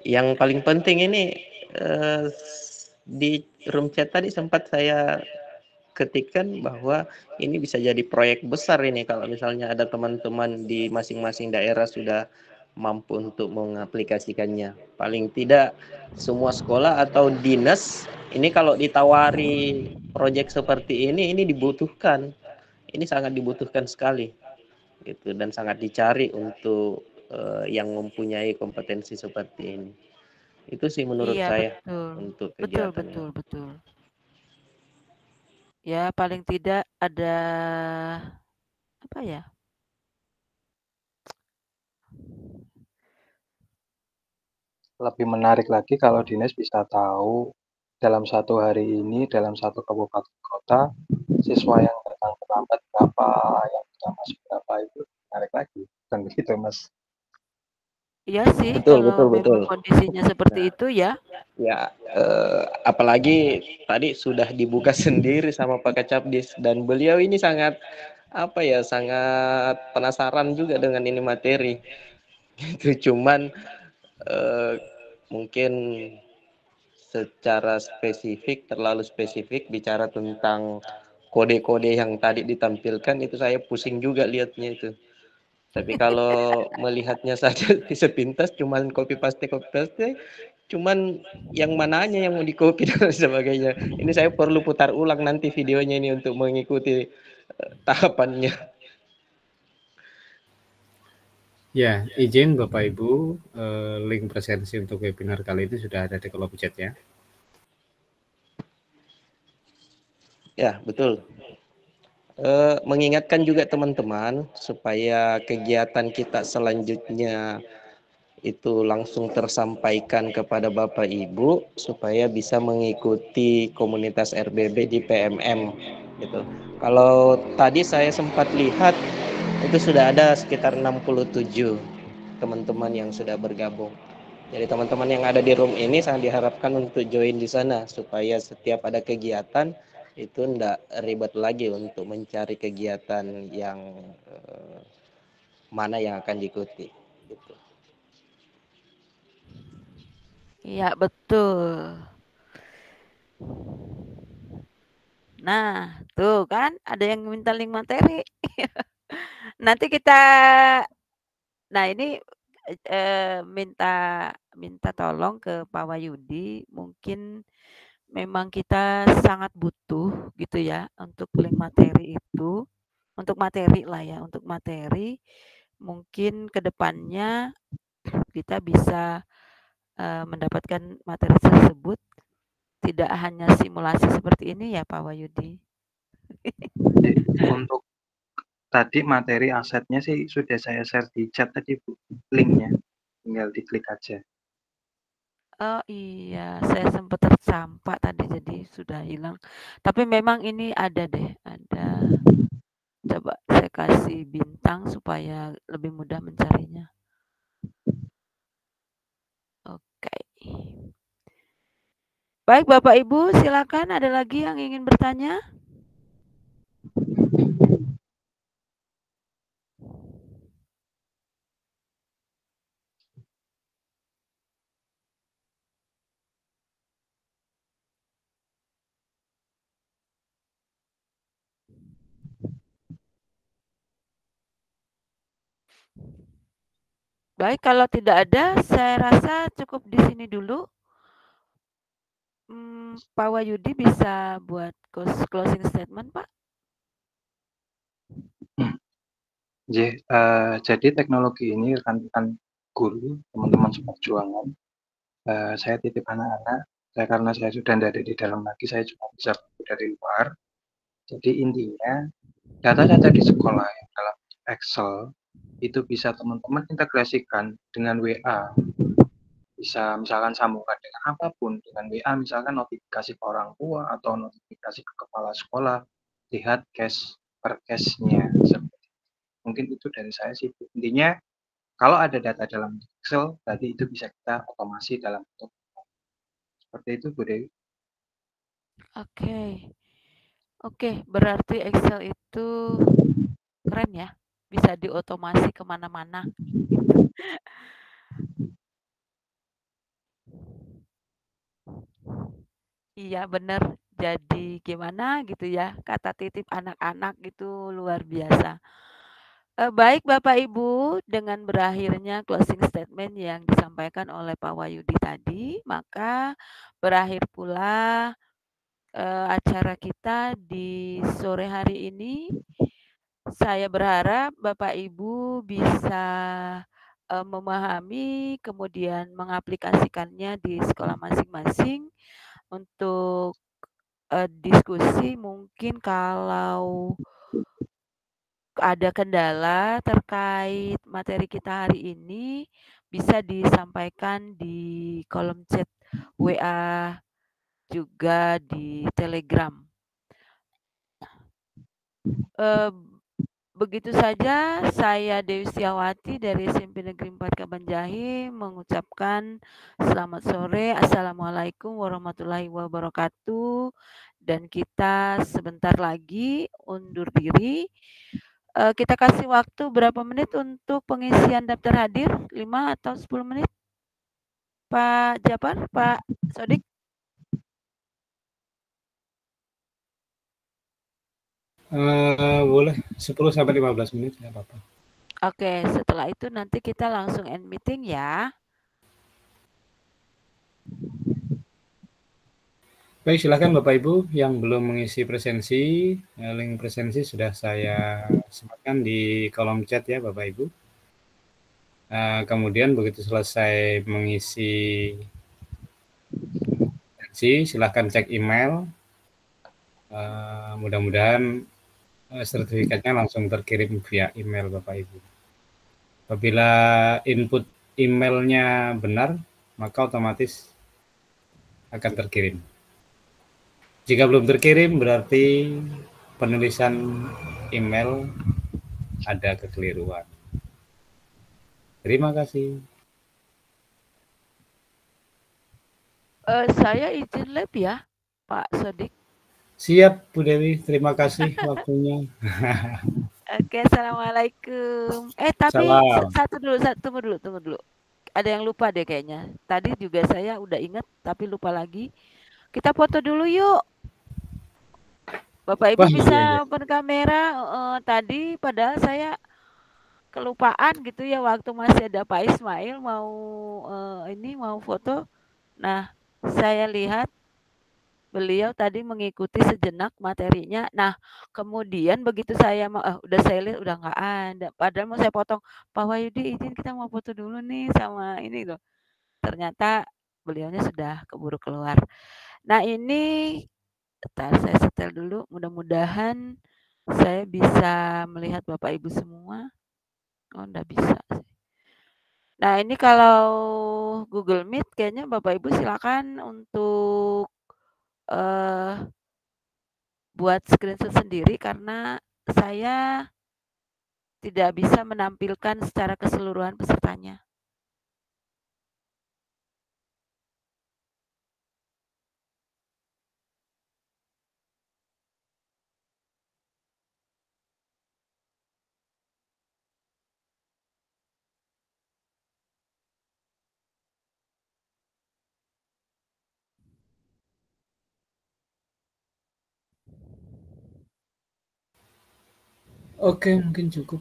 Yang paling penting ini di room chat tadi sempat saya ketikkan bahwa ini bisa jadi proyek besar ini kalau misalnya ada teman-teman di masing-masing daerah sudah mampu untuk mengaplikasikannya. Paling tidak semua sekolah atau dinas ini kalau ditawari proyek seperti ini dibutuhkan. Ini sangat dibutuhkan sekali gitu dan sangat dicari untuk yang mempunyai kompetensi seperti ini. Itu sih menurut Iya, saya betul. untuk Betul, kegiatan ini. betul. Ya, paling tidak ada apa ya? Lebih menarik lagi kalau dinas bisa tahu dalam satu hari ini, dalam satu kabupaten kota, siswa yang datang terlambat berapa, yang sudah masuk berapa, itu menarik lagi. Bukan begitu, Mas? Iya sih, Betul. kalau memang kondisinya seperti itu ya. Ya, apalagi tadi sudah dibuka sendiri sama Pak Kacabdis dan beliau ini sangat sangat penasaran juga dengan ini materi. Gitu. Cuman mungkin secara spesifik, terlalu spesifik bicara tentang kode-kode yang tadi ditampilkan itu saya pusing juga lihatnya itu. Tapi kalau melihatnya saja sepintas cuman copy paste, cuman yang mananya yang mau di copy dan sebagainya. Ini saya perlu putar ulang nanti videonya ini untuk mengikuti tahapannya. Ya, izin Bapak Ibu, link presensi untuk webinar kali ini sudah ada di kolom chat ya. Ya, betul. Mengingatkan juga teman-teman supaya kegiatan kita selanjutnya itu langsung tersampaikan kepada Bapak Ibu supaya bisa mengikuti komunitas RBB di PMM gitu. Kalau tadi saya sempat lihat itu sudah ada sekitar 67 teman-teman yang sudah bergabung. Jadi teman-teman yang ada di room ini sangat diharapkan untuk join di sana supaya setiap ada kegiatan itu enggak ribet lagi untuk mencari kegiatan yang mana yang akan diikuti gitu. Iya, betul. Nah, tuh kan ada yang minta link materi. Nanti kita ini minta tolong ke Pak Wahyudi, mungkin memang kita sangat butuh gitu ya untuk link materi itu, untuk materi lah ya, untuk materi mungkin ke depannya kita bisa mendapatkan materi tersebut tidak hanya simulasi seperti ini ya Pak Wahyudi. Untuk tadi materi asetnya sih sudah saya share di chat tadi Bu, linknya, tinggal diklik aja. Oh iya, saya sempat tercampak tadi jadi sudah hilang. Tapi memang ini ada deh, ada. Coba saya kasih bintang supaya lebih mudah mencarinya. Oke. Baik Bapak Ibu, silakan ada lagi yang ingin bertanya? Baik, kalau tidak ada, saya rasa cukup di sini dulu. Pak Wahyudi bisa buat closing statement, Pak? Jadi teknologi ini rekan-rekan guru, teman-teman seperjuangan, saya titip anak-anak, karena saya sudah tidak ada di dalam lagi, saya cuma bisa dari luar. Jadi intinya, data-data di sekolah yang dalam Excel, itu bisa teman-teman integrasikan dengan WA. Bisa misalkan sambungkan dengan apapun, dengan WA misalkan notifikasi ke orang tua atau notifikasi ke kepala sekolah, lihat cash per cashnya. Mungkin itu dari saya sih. Intinya kalau ada data dalam Excel, tadi itu bisa kita otomasi dalam bentuk seperti itu Bu Dewi. Oke, berarti Excel itu keren ya, bisa diotomasi kemana-mana. Iya benar, jadi gimana gitu ya, kata titip anak-anak gitu luar biasa. Baik Bapak Ibu, dengan berakhirnya closing statement yang disampaikan oleh Pak Wahyudi tadi, maka berakhir pula acara kita di sore hari ini. Saya berharap Bapak Ibu bisa memahami kemudian mengaplikasikannya di sekolah masing-masing untuk diskusi. Mungkin kalau ada kendala terkait materi kita hari ini bisa disampaikan di kolom chat WA juga di Telegram. Begitu saja, saya Dewi Setiawati dari SMP Negeri 4 Kabanjahi mengucapkan selamat sore, Assalamualaikum warahmatullahi wabarakatuh. Dan kita sebentar lagi undur diri. Kita kasih waktu berapa menit untuk pengisian daftar hadir? 5 atau 10 menit? Pak Japar, Pak Sodik? Boleh 10-15 menit, nggak apa-apa. Oke, setelah itu nanti kita langsung end meeting ya. Baik, silakan Bapak Ibu yang belum mengisi presensi, link presensi sudah saya sematkan di kolom chat ya Bapak Ibu. Kemudian begitu selesai mengisi presensi, silakan cek email. Mudah-mudahan sertifikatnya langsung terkirim via email Bapak Ibu. Apabila input emailnya benar, maka otomatis akan terkirim. Jika belum terkirim, berarti penulisan email ada kekeliruan. Terima kasih. Saya izin live ya, Pak Sodik. Siap, Bu Dewi. Terima kasih waktunya. Oke, assalamualaikum. Tapi Salam. tunggu dulu. Ada yang lupa deh kayaknya. Tadi juga saya udah ingat, tapi lupa lagi. Kita foto dulu yuk. Bapak Ibu Wah, bisa iya. open kamera. Tadi padahal saya kelupaan gitu ya waktu masih ada Pak Ismail mau mau foto. Nah, saya lihat beliau tadi mengikuti sejenak materinya. Nah, kemudian begitu saya udah saya lihat udah nggak ada. Padahal mau saya potong, Pak Wahyudi izin kita mau foto dulu nih sama ini loh. Ternyata beliaunya sudah keburu keluar. Nah, ini saya setel dulu. Mudah-mudahan saya bisa melihat Bapak Ibu semua. Oh, enggak bisa sih. Nah, ini kalau Google Meet kayaknya Bapak Ibu silakan untuk buat screenshot sendiri karena saya tidak bisa menampilkan secara keseluruhan pesertanya. Oke, mungkin cukup.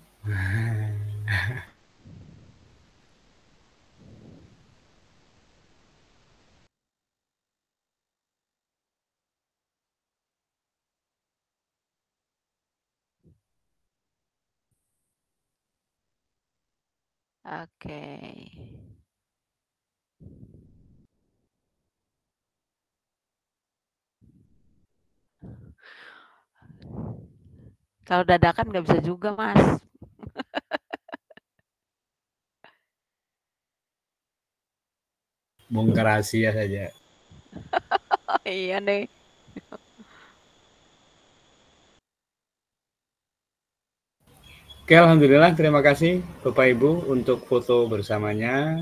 Oke. Kalau dadakan nggak bisa juga, Mas. Bongkar rahasia saja. Iya nih. Oke, alhamdulillah. Terima kasih Bapak Ibu untuk foto bersamanya.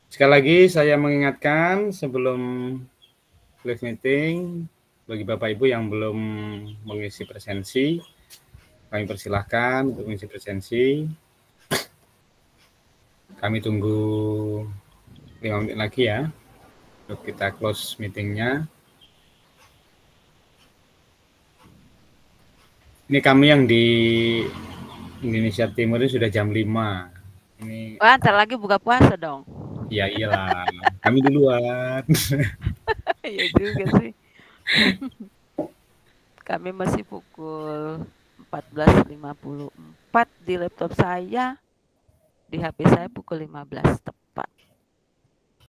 Sekali lagi saya mengingatkan sebelum live meeting, bagi Bapak Ibu yang belum mengisi presensi, kami persilahkan untuk mengisi presensi. Kami tunggu 5 menit lagi ya, untuk kita close meetingnya. Ini kami yang di Indonesia Timur ini sudah jam 5. Ini... Wah, ntar lagi buka puasa dong. Ya iyalah, kami duluan. Iya juga sih. Kami masih pukul 14.54 di laptop saya. Di HP saya pukul 15 tepat.